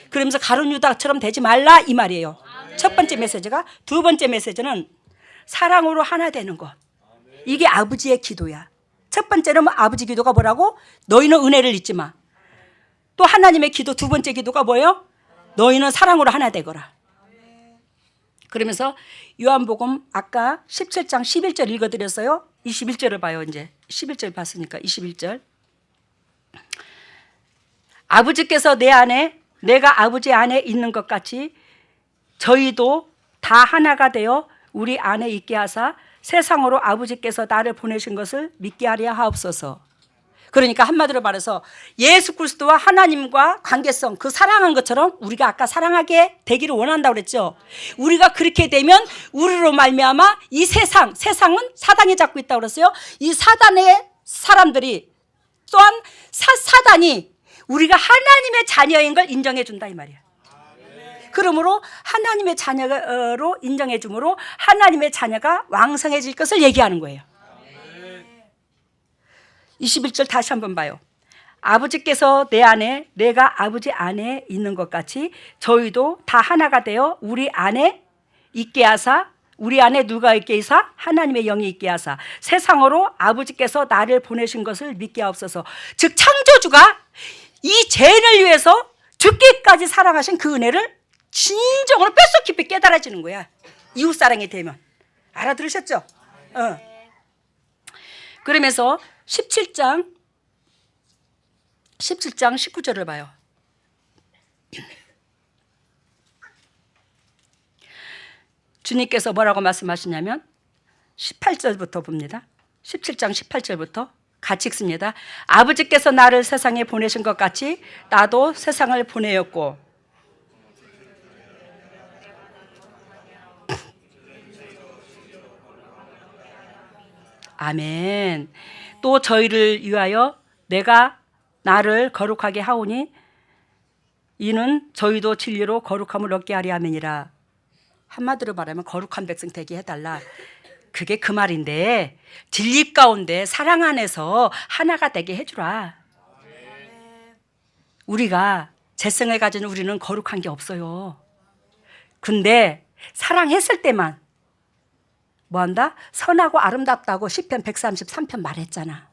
그러면서 가룟 유다처럼 되지 말라 이 말이에요. 첫 번째 메시지가. 두 번째 메시지는 사랑으로 하나 되는 것. 이게 아버지의 기도야. 첫 번째는 아버지 기도가 뭐라고? 너희는 은혜를 잊지 마. 또 하나님의 기도 두 번째 기도가 뭐예요? 너희는 사랑으로 하나 되거라. 그러면서 요한복음 아까 17장 11절 읽어드렸어요. 21절을 봐요. 이제 11절 봤으니까 21절. 아버지께서 내 안에, 내가 아버지 안에 있는 것 같이 저희도 다 하나가 되어 우리 안에 있게 하사 세상으로 아버지께서 나를 보내신 것을 믿게 하려 하옵소서. 그러니까 한마디로 말해서 예수 그리스도와 하나님과 관계성, 그 사랑한 것처럼 우리가 아까 사랑하게 되기를 원한다고 그랬죠. 우리가 그렇게 되면 우리로 말미암아 이 세상은 사단이 잡고 있다고 그랬어요. 이 사단의 사람들이 또한 사단이 우리가 하나님의 자녀인 걸 인정해 준다 이 말이야. 그러므로 하나님의 자녀로 인정해 주므로 하나님의 자녀가 왕성해질 것을 얘기하는 거예요. 21절 다시 한번 봐요. 아버지께서 내 안에, 내가 아버지 안에 있는 것 같이 저희도 다 하나가 되어 우리 안에 있게 하사 우리 안에 누가 있게 하사? 하나님의 영이 있게 하사 세상으로 아버지께서 나를 보내신 것을 믿게 하옵소서. 즉 창조주가 이 죄인을 위해서 죽기까지 사랑하신 그 은혜를 진정으로 뼛속 깊이 깨달아지는 거야. 이웃사랑이 되면. 알아들으셨죠? 그러면서 17장 19절을 봐요. 주님께서 뭐라고 말씀하시냐면 18절부터 봅니다. 17장 18절부터 같이 읽습니다. 아버지께서 나를 세상에 보내신 것 같이 나도 세상을 보내었고 아멘. 또 저희를 위하여 내가 나를 거룩하게 하오니 이는 저희도 진리로 거룩함을 얻게 하리 함이니라. 한마디로 말하면 거룩한 백성 되게 해달라. 그게 그 말인데 진리 가운데 사랑 안에서 하나가 되게 해주라. 우리가 재성을 가진 우리는 거룩한 게 없어요. 근데 사랑했을 때만 뭐한다? 선하고 아름답다고 시편 133편 말했잖아.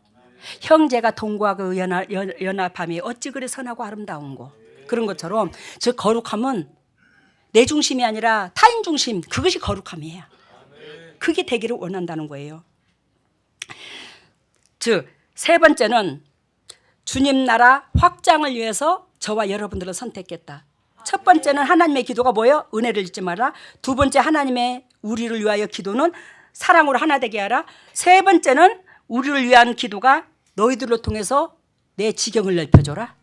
형제가 동거하고 연합함이 어찌 그리 선하고 아름다운 거. 그런 것처럼 즉 거룩함은 내 중심이 아니라 타인 중심, 그것이 거룩함이에요. 그게 되기를 원한다는 거예요. 즉 세 번째는 주님 나라 확장을 위해서 저와 여러분들을 선택했다. 첫 번째는 하나님의 기도가 뭐예요? 은혜를 잊지 마라. 두 번째 하나님의 우리를 위하여 기도는 사랑으로 하나 되게 하라. 세 번째는 우리를 위한 기도가 너희들로 통해서 내 지경을 넓혀줘라.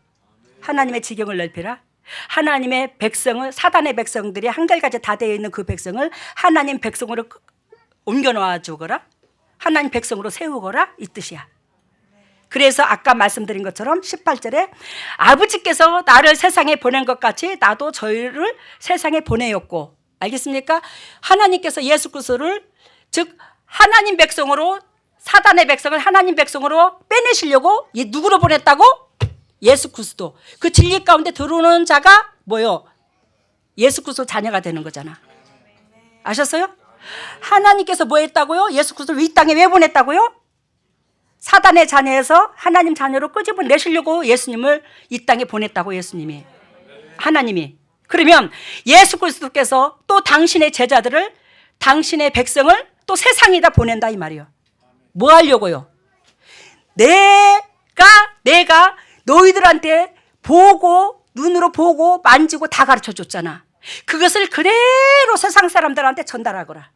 하나님의 지경을 넓히라. 하나님의 백성을 사단의 백성들이 한결같이 다 되어 있는 그 백성을 하나님 백성으로 옮겨 놓아 주거라. 하나님 백성으로 세우거라 이 뜻이야. 그래서 아까 말씀드린 것처럼 18절에 아버지께서 나를 세상에 보낸 것 같이 나도 저희를 세상에 보내었고 알겠습니까? 하나님께서 예수 그리스도를 즉 하나님 백성으로 사단의 백성을 하나님 백성으로 빼내시려고 누구로 보냈다고? 예수 그리스도. 그 진리 가운데 들어오는 자가 뭐요? 예수 그리스도 자녀가 되는 거잖아. 아셨어요? 하나님께서 뭐 했다고요? 예수 그리스도를 이 땅에 왜 보냈다고요? 사단의 자녀에서 하나님 자녀로 끄집어 내시려고 예수님을 이 땅에 보냈다고 예수님이. 하나님이. 그러면 예수 그리스도께서 또 당신의 제자들을 당신의 백성을 또 세상에다 보낸다 이 말이에요. 뭐 하려고요? 내가 너희들한테 보고 눈으로 보고 만지고 다 가르쳐 줬잖아. 그것을 그대로 세상 사람들한테 전달하거라.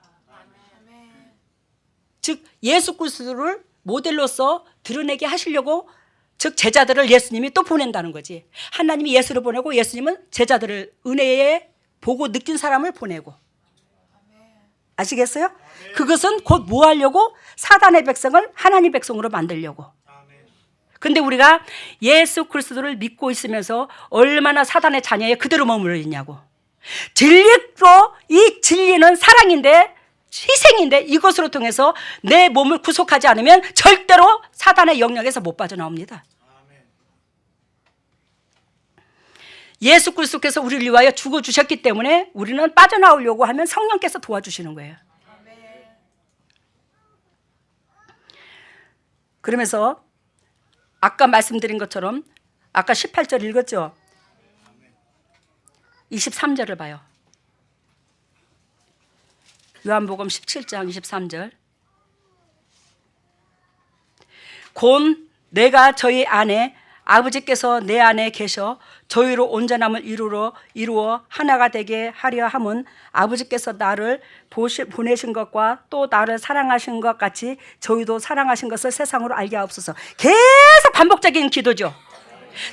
즉 예수 그리스도를 모델로서 드러내게 하시려고 즉 제자들을 예수님이 또 보낸다는 거지. 하나님이 예수를 보내고 예수님은 제자들을 은혜에 보고 느낀 사람을 보내고. 아시겠어요? 그것은 곧 뭐 하려고? 사단의 백성을 하나님 백성으로 만들려고. 근데 우리가 예수 그리스도를 믿고 있으면서 얼마나 사단의 자녀에 그대로 머물러 있냐고. 진리로 이 진리는 사랑인데 희생인데 이것으로 통해서 내 몸을 구속하지 않으면 절대로 사단의 영역에서 못 빠져나옵니다. 예수 그리스도께서 우리를 위하여 죽어주셨기 때문에 우리는 빠져나오려고 하면 성령께서 도와주시는 거예요. 그러면서 아까 말씀드린 것처럼 아까 18절 읽었죠? 23절을 봐요. 요한복음 17장 23절. 곧 내가 저희 안에 아버지께서 내 안에 계셔 저희로 온전함을 이루어 하나가 되게 하려 함은 아버지께서 나를 보내신 것과 또 나를 사랑하신 것 같이 저희도 사랑하신 것을 세상으로 알게 하옵소서. 계속 반복적인 기도죠.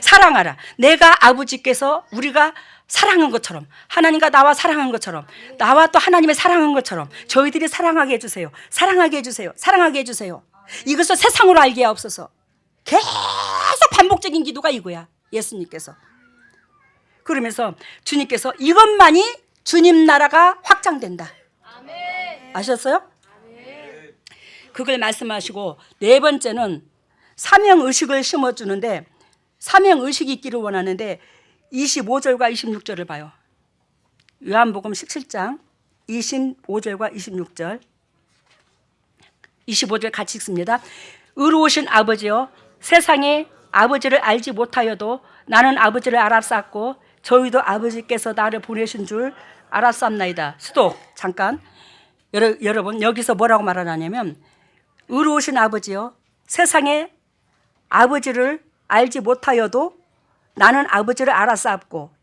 사랑하라. 내가 아버지께서 우리가 사랑한 것처럼 하나님과 나와 사랑한 것처럼 나와 또 하나님의 사랑한 것처럼 저희들이 사랑하게 해주세요. 사랑하게 해주세요. 사랑하게 해주세요. 이것을 세상으로 알게 하옵소서. 계속 반복적인 기도가 이거야. 예수님께서. 그러면서 주님께서 이것만이 주님 나라가 확장된다. 아셨어요? 그걸 말씀하시고 네 번째는 사명의식을 심어주는데 사명의식이 있기를 원하는데 25절과 26절을 봐요. 요한복음 17장 25절과 26절. 25절 같이 읽습니다. 의로우신 아버지여, 세상에 아버지를 알지 못하여도 나는 아버지를 알았사옵고 저희도 아버지께서 나를 보내신 줄 알았사옵나이다. 수독. 잠깐. 여러분, 여기서 뭐라고 말하냐면, 의로우신 아버지여, 세상에 아버지를 알지 못하여도 나는 아버지를 알았사옵고,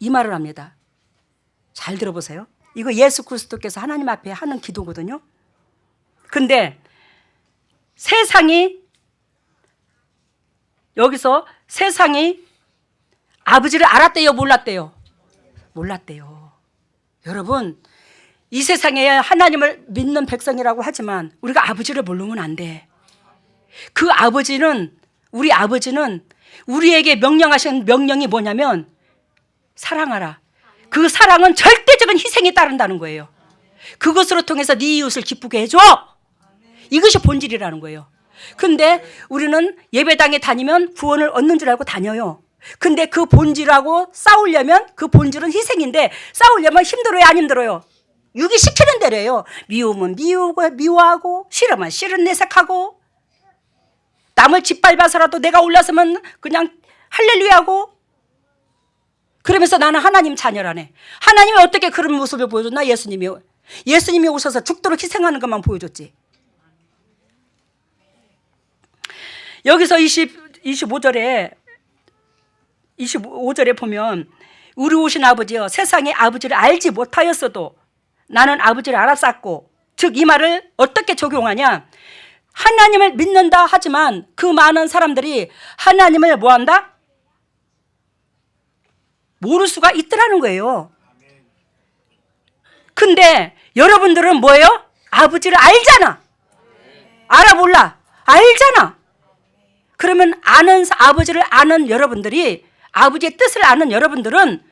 이 말을 합니다. 잘 들어보세요. 이거 예수 그리스도께서 하나님 앞에 하는 기도거든요. 근데 여기서 세상이 아버지를 알았대요, 몰랐대요? 몰랐대요. 여러분, 이 세상에 하나님을 믿는 백성이라고 하지만 우리가 아버지를 모르면 안 돼. 그 아버지는, 우리 아버지는 우리에게 명령하신 명령이 뭐냐면 사랑하라. 그 사랑은 절대적인 희생에 따른다는 거예요. 그것으로 통해서 네 이웃을 기쁘게 해줘. 이것이 본질이라는 거예요. 근데 우리는 예배당에 다니면 구원을 얻는 줄 알고 다녀요. 근데 그 본질하고 싸우려면 그 본질은 희생인데 싸우려면 힘들어요, 안 힘들어요? 육이 시키는 대로예요. 미우면 미워하고 싫으면 싫은 내색하고 남을 짓밟아서라도 내가 올라서면 그냥 할렐루야하고 그러면서 나는 하나님 자녀라네. 하나님이 어떻게 그런 모습을 보여줬나? 예수님이 오셔서 죽도록 희생하는 것만 보여줬지. 여기서 25절에 보면 의로우신 아버지여, 세상에 아버지를 알지 못하였어도 나는 아버지를 알았었고, 즉 이 말을 어떻게 적용하냐? 하나님을 믿는다 하지만 그 많은 사람들이 하나님을 뭐한다? 모를 수가 있더라는 거예요. 근데 여러분들은 뭐예요? 아버지를 알잖아. 알아 몰라? 알잖아. 그러면 아버지를 아는 여러분들이, 아버지의 뜻을 아는 여러분들은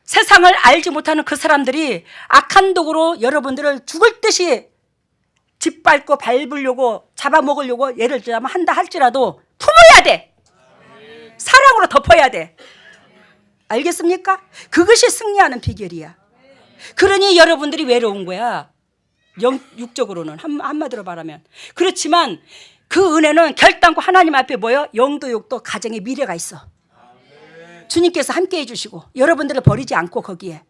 세상을 알지 못하는 그 사람들이 악한 독으로 여러분들을 죽을 듯이 짓밟고 밟으려고 잡아먹으려고 예를 들자면 한다 할지라도 품어야 돼. 사랑으로 덮어야 돼. 알겠습니까? 그것이 승리하는 비결이야. 그러니 여러분들이 외로운 거야. 육적으로는 한마디로 말하면. 그렇지만 그 은혜는 결단코 하나님 앞에 뭐예요? 영도 육도 가정의 미래가 있어. 주님께서 함께해 주시고 여러분들을 버리지 않고 거기에.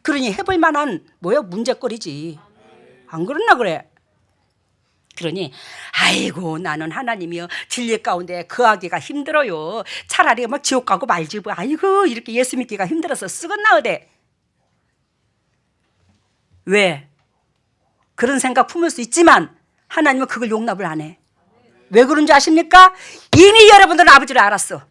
그러니 해볼 만한 뭐예요? 문제거리지. 안 그러나 그래? 그러니 아이고 나는 하나님이요 진리 가운데 거하기가 힘들어요. 차라리 막 지옥 가고 말지 뭐. 아이고 이렇게 예수 믿기가 힘들어서 쓰겄나으대. 왜? 그런 생각 품을 수 있지만 하나님은 그걸 용납을 안 해. 왜 그런지 아십니까? 이미 여러분들은 아버지를 알았어.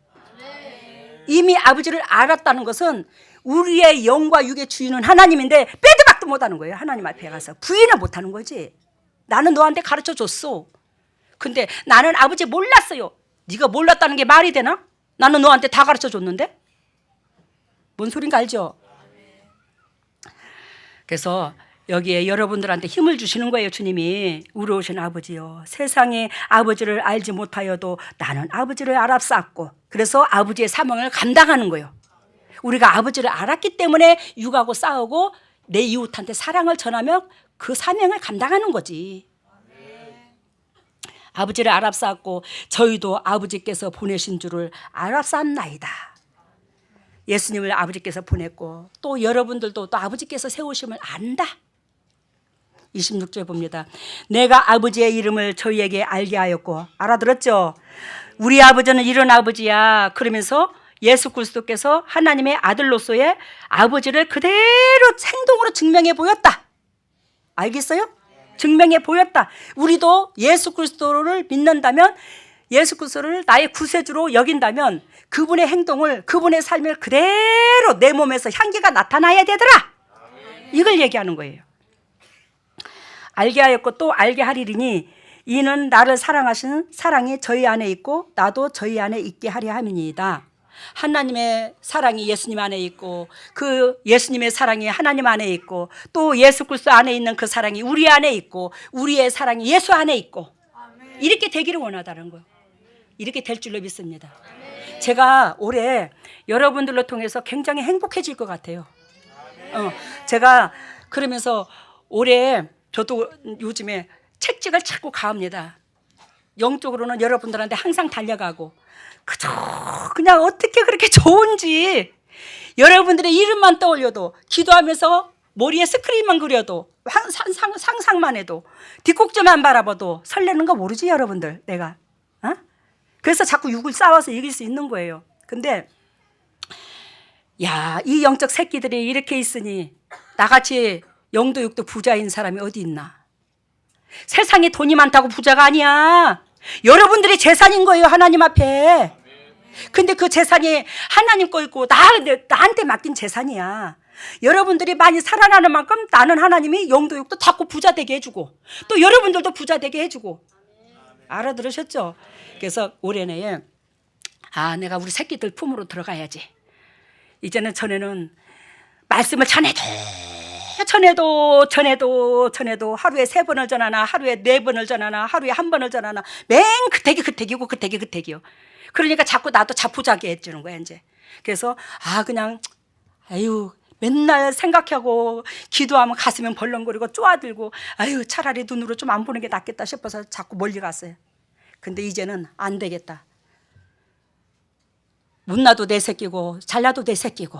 이미 아버지를 알았다는 것은 우리의 영과 육의 주인은 하나님인데 빼도 박도 못하는 거예요. 하나님 앞에 가서 부인을 못하는 거지. 나는 너한테 가르쳐 줬어. 근데 나는 아버지 몰랐어요. 네가 몰랐다는 게 말이 되나? 나는 너한테 다 가르쳐 줬는데? 뭔 소린가 알죠? 그래서 여기에 여러분들한테 힘을 주시는 거예요. 주님이 의로우신 아버지요, 세상에 아버지를 알지 못하여도 나는 아버지를 알았었고, 그래서 아버지의 사명을 감당하는 거예요. 우리가 아버지를 알았기 때문에 육하고 싸우고 내 이웃한테 사랑을 전하며 그 사명을 감당하는 거지. 아버지를 알았었고 저희도 아버지께서 보내신 줄을 알았사옵나이다. 예수님을 아버지께서 보냈고 또 여러분들도 또 아버지께서 세우심을 안다. 26절 봅니다. 내가 아버지의 이름을 저희에게 알게 하였고. 알아들었죠? 우리 아버지는 이런 아버지야. 그러면서 예수 그리스도께서 하나님의 아들로서의 아버지를 그대로 행동으로 증명해 보였다. 알겠어요? 증명해 보였다. 우리도 예수 그리스도를 믿는다면, 예수 그리스도를 나의 구세주로 여긴다면 그분의 행동을, 그분의 삶을 그대로 내 몸에서 향기가 나타나야 되더라. 이걸 얘기하는 거예요. 알게 하였고 또 알게 하리니 이는 나를 사랑하시는 사랑이 저희 안에 있고 나도 저희 안에 있게 하려 함이니이다. 하나님의 사랑이 예수님 안에 있고 그 예수님의 사랑이 하나님 안에 있고 또 예수 그리스도 안에 있는 그 사랑이 우리 안에 있고 우리의 사랑이 예수 안에 있고 이렇게 되기를 원하다는 거예요. 이렇게 될 줄로 믿습니다. 제가 올해 여러분들로 통해서 굉장히 행복해질 것 같아요. 제가 그러면서 올해 저도 요즘에 책찍을 자꾸 가합니다. 영적으로는 여러분들한테 항상 달려가고 그저 그냥 어떻게 그렇게 좋은지 여러분들의 이름만 떠올려도 기도하면서 머리에 스크린만 그려도 상상만 해도 뒷꼭지만 바라봐도 설레는 거 모르지 여러분들 내가 그래서 자꾸 육을 쌓아서 이길 수 있는 거예요. 근데 야, 이 영적 새끼들이 이렇게 있으니 나같이 영도 육도 부자인 사람이 어디 있나. 세상에 돈이 많다고 부자가 아니야. 여러분들이 재산인 거예요 하나님 앞에. 근데 그 재산이 하나님 거있고 나한테 맡긴 재산이야. 여러분들이 많이 살아나는 만큼 나는 하나님이 영도 육도 자꾸 부자 되게 해주고 또 여러분들도 부자 되게 해주고. 알아들으셨죠? 그래서 올해 내에 내가 우리 새끼들 품으로 들어가야지. 이제는 전에는 말씀을 전해도 하루에 3번을 전하나 하루에 4번을 전하나 하루에 1번을 전하나 맨 그태기고 그태기요. 그러니까 자꾸 나도 자포자기 해주는 거야 이제. 그래서 그냥 맨날 생각하고 기도하면 가슴은 벌렁거리고 쪼아들고 차라리 눈으로 좀 안 보는 게 낫겠다 싶어서 자꾸 멀리 갔어요. 근데 이제는 안 되겠다. 못나도 내 새끼고 잘나도 내 새끼고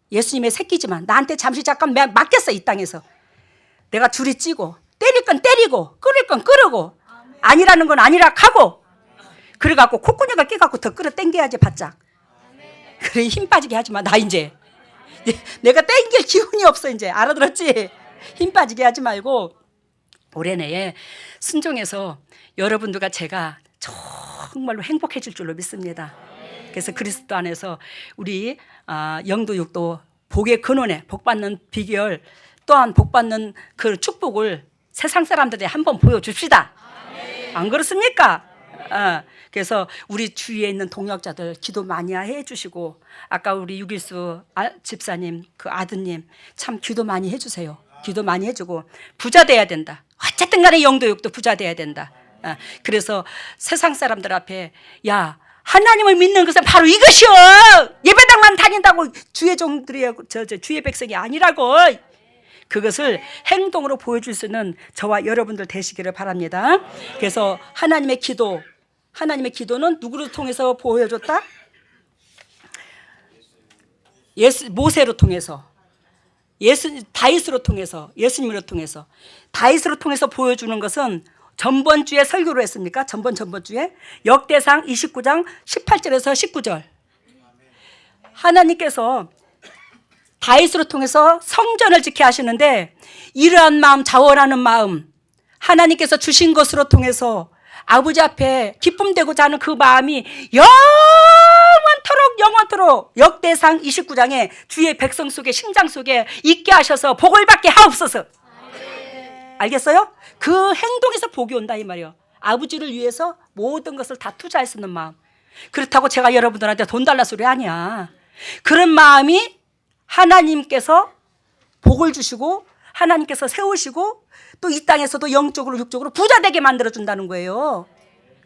예수님의 새끼지만 나한테 잠시 잠깐 맡겼어. 이 땅에서 내가 줄이 찌고 때릴 건 때리고 끓일 건 끓이고 아니라는 건 아니라 하고 그래갖고 콧구녕을 끼갖고 더 끌어 당겨야지 바짝. 그래 힘 빠지게 하지 마. 나 이제 내가 당길 기운이 없어. 이제 알아들었지? 힘 빠지게 하지 말고 올해 내에 순종해서 여러분들과 제가 정말로 행복해질 줄로 믿습니다. 그래서 그리스도 안에서 우리 영도 육도 복의 근원에 복받는 비결 또한 복받는 그 축복을 세상 사람들에 한번 보여줍시다. 안 그렇습니까? 그래서 우리 주위에 있는 동역자들 기도 많이 해주시고 아까 우리 유길수 집사님 그 아드님 참 기도 많이 해주세요. 기도 많이 해주고 부자 돼야 된다. 어쨌든 간에 영도 육도 부자 돼야 된다. 그래서 세상 사람들 앞에 야 하나님을 믿는 것은 바로 이것이요. 예배당만 다닌다고 주의 종들이 주의 백성이 아니라고. 그것을 행동으로 보여줄 수 있는 저와 여러분들 되시기를 바랍니다. 그래서 하나님의 기도는 누구를 통해서 보여줬다? 모세로 통해서, 다윗으로 통해서, 예수님으로 통해서. 다윗으로 통해서 보여주는 것은 전번 주에 설교로 했습니까? 전번 주에 역대상 29장 18절에서 19절. 하나님께서 다윗으로 통해서 성전을 지켜 하시는데 이러한 마음, 자원하는 마음, 하나님께서 주신 것으로 통해서 아버지 앞에 기쁨되고자 하는 그 마음이 영원토록 역대상 29장에 주의 백성 속에 심장 속에 있게 하셔서 복을 받게 하옵소서. 알겠어요? 그 행동에서 복이 온다 이 말이에요. 아버지를 위해서 모든 것을 다 투자할 수 있는 마음. 그렇다고 제가 여러분들한테 돈 달라 소리 아니야. 그런 마음이 하나님께서 복을 주시고 하나님께서 세우시고 또 이 땅에서도 영적으로 육적으로 부자 되게 만들어준다는 거예요.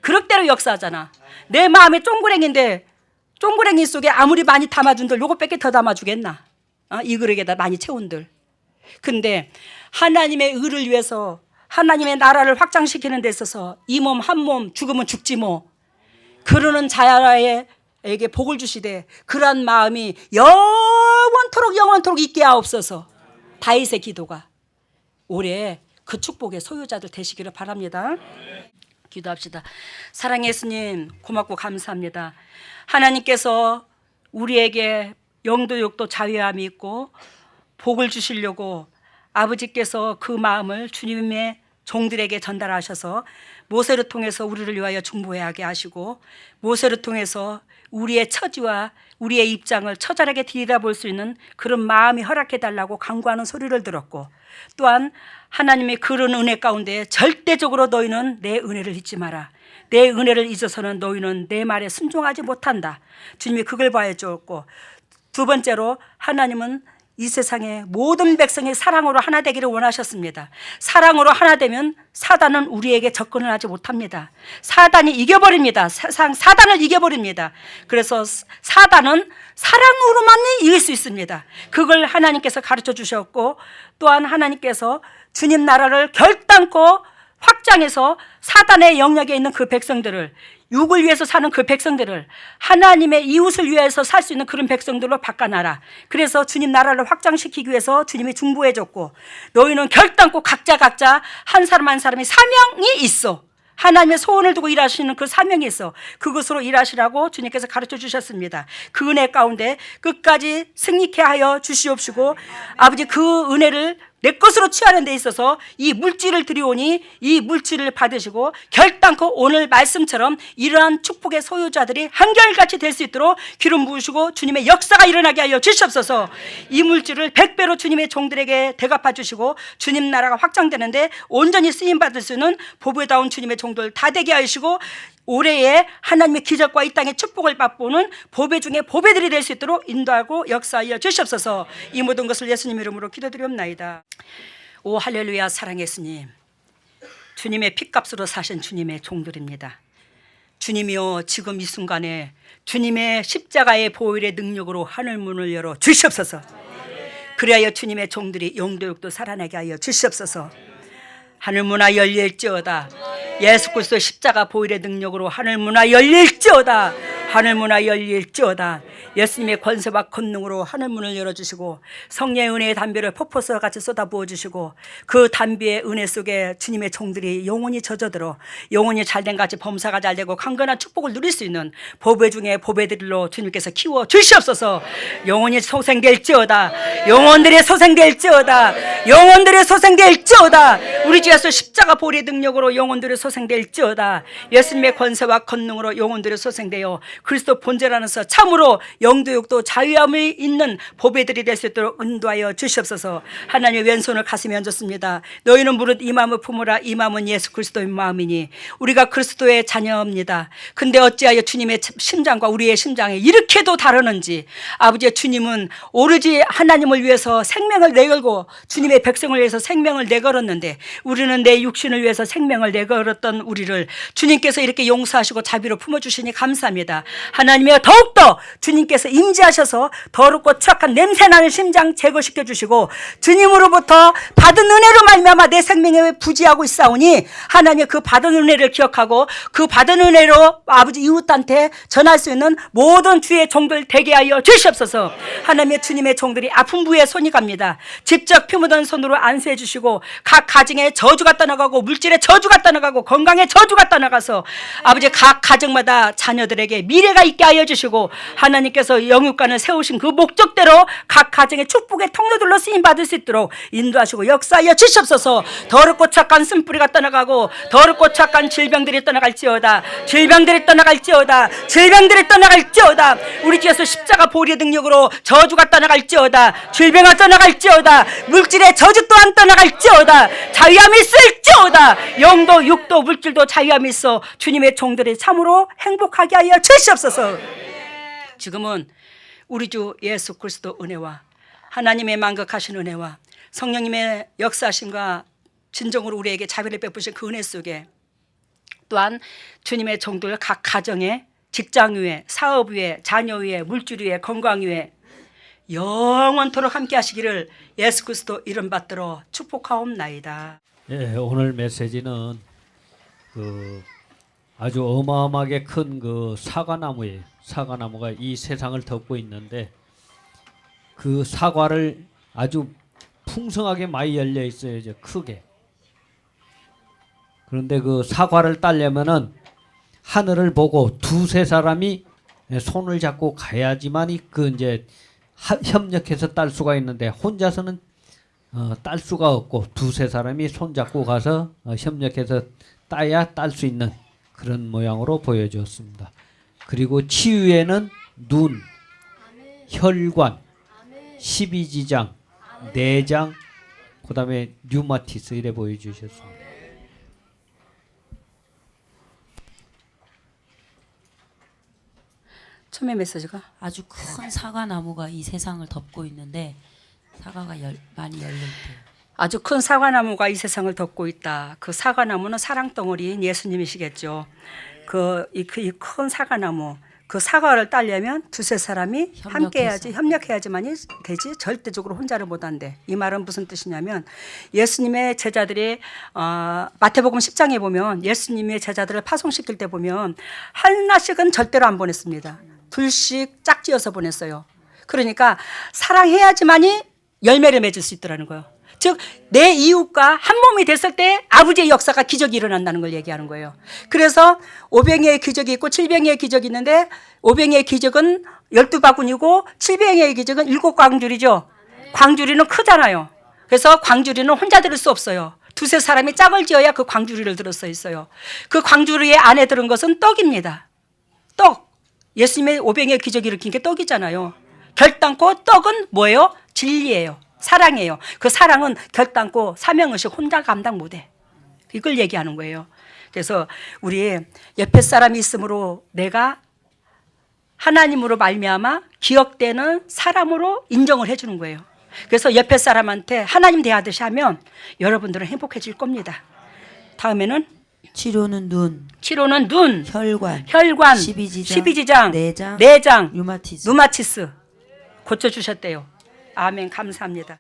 그럭대로 역사하잖아. 내 마음이 쫑구랭인데 쫑구랭이 속에 아무리 많이 담아준들 요것밖에 더 담아주겠나? 이 그릇에다 많이 채운들. 근데 하나님의 의를 위해서 하나님의 나라를 확장시키는 데 있어서 이 몸 한 몸 죽으면 죽지 뭐 그러는 자야에게 복을 주시되 그러한 마음이 영원토록 있게 하옵소서. 다윗의 기도가 올해 그 축복의 소유자들 되시기를 바랍니다. 기도합시다. 사랑의 예수님 고맙고 감사합니다. 하나님께서 우리에게 영도 육도 자유함이 있고 복을 주시려고 아버지께서 그 마음을 주님의 종들에게 전달하셔서 모세를 통해서 우리를 위하여 중보하게 하시고 모세를 통해서 우리의 처지와 우리의 입장을 처절하게 들여다볼 수 있는 그런 마음이 허락해달라고 간구하는 소리를 들었고 또한 하나님의 그런 은혜 가운데 절대적으로 너희는 내 은혜를 잊지 마라. 내 은혜를 잊어서는 너희는 내 말에 순종하지 못한다. 주님이 그걸 봐야 좋고 두 번째로 하나님은 이 세상의 모든 백성이 사랑으로 하나 되기를 원하셨습니다. 사랑으로 하나 되면 사단은 우리에게 접근을 하지 못합니다. 사단이 이겨버립니다. 사단을 이겨버립니다. 그래서 사단은 사랑으로만 이길 수 있습니다. 그걸 하나님께서 가르쳐 주셨고, 또한 하나님께서 주님 나라를 결단코 확장해서 사단의 영역에 있는 그 백성들을, 육을 위해서 사는 그 백성들을 하나님의 이웃을 위해서 살 수 있는 그런 백성들로 바꿔놔라. 그래서 주님 나라를 확장시키기 위해서 주님이 중보해 줬고, 너희는 결단코 각자 한 사람 한 사람이 사명이 있어. 하나님의 소원을 두고 일하시는 그 사명이 있어. 그것으로 일하시라고 주님께서 가르쳐 주셨습니다. 그 은혜 가운데 끝까지 승리케 하여 주시옵시고, 아버지 그 은혜를 내 것으로 취하는 데 있어서 이 물질을 드리오니 이 물질을 받으시고, 결단코 오늘 말씀처럼 이러한 축복의 소유자들이 한결같이 될 수 있도록 기름 부으시고 주님의 역사가 일어나게 하여 주시옵소서. 이 물질을 100배로 주님의 종들에게 대갚아 주시고 주님 나라가 확장되는데 온전히 쓰임받을 수 있는 보배다운 주님의 종들 다 되게 하시고, 올해에 하나님의 기적과 이 땅의 축복을 맛보는 보배 중에 보배들이 될 수 있도록 인도하고 역사하여 주시옵소서. 이 모든 것을 예수님 이름으로 기도드리옵나이다. 오 할렐루야. 사랑의 주님, 주님의 핏값으로 사신 주님의 종들입니다. 주님이여, 지금 이 순간에 주님의 십자가의 보혈의 능력으로 하늘문을 열어 주시옵소서. 그리하여 주님의 종들이 영도육도 살아나게 하여 주시옵소서. 하늘문화 열릴지어다. 예수 그리스도의 십자가 보혈의 능력으로 하늘문화 열릴지어다. 하늘문화 열릴지어다. 예수님의 권세와 권능으로 하늘문을 열어주시고 성령의 은혜의 담비를 폭포수와 같이 쏟아부어 주시고, 그 담비의 은혜 속에 주님의 종들이 영원히 젖어들어 영원히 잘된 같이 범사가 잘되고 강건한 축복을 누릴 수 있는 보배 중에 보배들로 주님께서 키워 주시옵소서. 영원히 소생될지어다. 영혼들의 소생될지어다. 영혼들의 소생될지어다. 우리 주 예수 십자가 보혈의 능력으로 영혼들의 소생될지어다. 예수님의 권세와 권능으로 영혼들의 소생되어 그리스도 본질 안에서 참으로 영도육도 자유함이 있는 보배들이 될 수 있도록 인도하여 주시옵소서. 하나님의 왼손을 가슴에 얹었습니다. 너희는 무릇 이 마음을 품으라. 이 마음은 예수 그리스도의 마음이니 우리가 그리스도의 자녀입니다. 근데 어찌하여 주님의 심장과 우리의 심장이 이렇게도 다르는지. 아버지, 주님은 오로지 하나님을 위해서 생명을 내걸고 주님의 백성을 위해서 생명을 내걸었는데, 우리는 내 육신을 위해서 생명을 내걸었던 우리를 주님께서 이렇게 용서하시고 자비로 품어주시니 감사합니다. 하나님이여, 더욱더 주님께서 임재하셔서 더럽고 추악한 냄새나는 심장 제거시켜 주시고, 주님으로부터 받은 은혜로 말미암아 내 생명에 부지하고 있사오니 하나님 그 받은 은혜를 기억하고 그 받은 은혜로 아버지 이웃한테 전할 수 있는 모든 주의 종들 되게 하여 주시옵소서. 하나님의 주님의 종들이 아픈 부에 손이 갑니다. 직접 피 묻은 손으로 안수해 주시고, 각 가정에 저주가 떠나가고 물질에 저주가 떠나가고 건강에 저주가 떠나가서 아버지 각 가정마다 자녀들에게 미래가 있게 하여 주시고, 하나님께서 영육간을 세우신 그 목적대로 각 가정의 축복의 통로들로 쓰임받을 수 있도록 인도하시고 역사하여 주시옵소서. 더럽고 착한 쓴뿌리가 떠나가고 더럽고 착한 질병들이 떠나갈지어다. 질병들이 떠나갈지어다. 질병들이 떠나갈지어다. 우리 주 예수 십자가 보혈의 능력으로 저주가 떠나갈지어다. 질병이 떠나갈지어다. 물질의 저주 또한 떠나갈지어다. 자유함이 있을지어다. 영도 육도 물질도 자유함이 있어 주님의 종들이 참으로 행복하게 하여 주시옵소서. 지금은 우리 주 예수 그리스도 은혜와 하나님의 만극하신 은혜와 성령님의 역사하심과 진정으로 우리에게 자비를 베푸신 그 은혜 속에, 또한 주님의 종들 각 가정에 직장 위에 사업 위에 자녀 위에 물질 위에 건강 위에 영원토록 함께 하시기를 예수 그리스도 이름 받들어 축복하옵나이다. 예, 오늘 메시지는 아주 어마어마하게 큰 그 사과나무예요. 사과나무가 이 세상을 덮고 있는데 그 사과를 아주 풍성하게 많이 열려 있어요. 이제 크게. 그런데 그 사과를 따려면은 하늘을 보고 두세 사람이 손을 잡고 가야지만이 그 이제 협력해서 딸 수가 있는데, 혼자서는 딸 수가 없고 두세 사람이 손 잡고 가서 협력해서 따야 딸 수 있는 그런 모양으로 보여주었습니다. 그리고 치유에는 눈, 혈관, 십이지장, 내장, 그 다음에 류마티스 이래 보여주셨습니다. 처음에 메시지가 아주 큰 사과나무가 이 세상을 덮고 있는데 사과가 많이 열릴 때. 아주 큰 사과나무가 이 세상을 덮고 있다. 그 사과나무는 사랑덩어리인 예수님이시겠죠. 이 큰 사과나무, 그 사과를 따려면 두세 사람이 함께해야지, 협력해야지만이 되지. 절대적으로 혼자를 못한대. 이 말은 무슨 뜻이냐면 예수님의 제자들이 마태복음 10장에 보면 예수님의 제자들을 파송시킬 때 보면 하나씩은 절대로 안 보냈습니다. 둘씩 짝지어서 보냈어요. 그러니까 사랑해야지만이 열매를 맺을 수 있더라는 거예요. 즉 내 이웃과 한 몸이 됐을 때 아버지의 역사가 기적이 일어난다는 걸 얘기하는 거예요. 그래서 오병이의 기적이 있고 칠병이의 기적이 있는데 오병이의 기적은 12바구니고 칠병이의 기적은 7광줄이죠. 광주리는 크잖아요. 그래서 광주리는 혼자 들을 수 없어요. 두세 사람이 짝을 지어야 그 광주리를 들을 수 있어요. 그 광주리의 안에 들은 것은 떡입니다. 떡. 예수님의 오병이의 기적이 일으킨 게 떡이잖아요. 결단코 떡은 뭐예요? 진리예요. 사랑이에요. 그 사랑은 결단코 사명의식 혼자 감당 못해. 이걸 얘기하는 거예요. 그래서 우리 옆에 사람이 있으므로 내가 하나님으로 말미암아 기억되는 사람으로 인정을 해주는 거예요. 그래서 옆에 사람한테 하나님 대하듯이 하면 여러분들은 행복해질 겁니다. 다음에는 치료는 눈, 혈관, 12지장, 내장, 류마티스. 누마티스 고쳐주셨대요. 아멘. 감사합니다.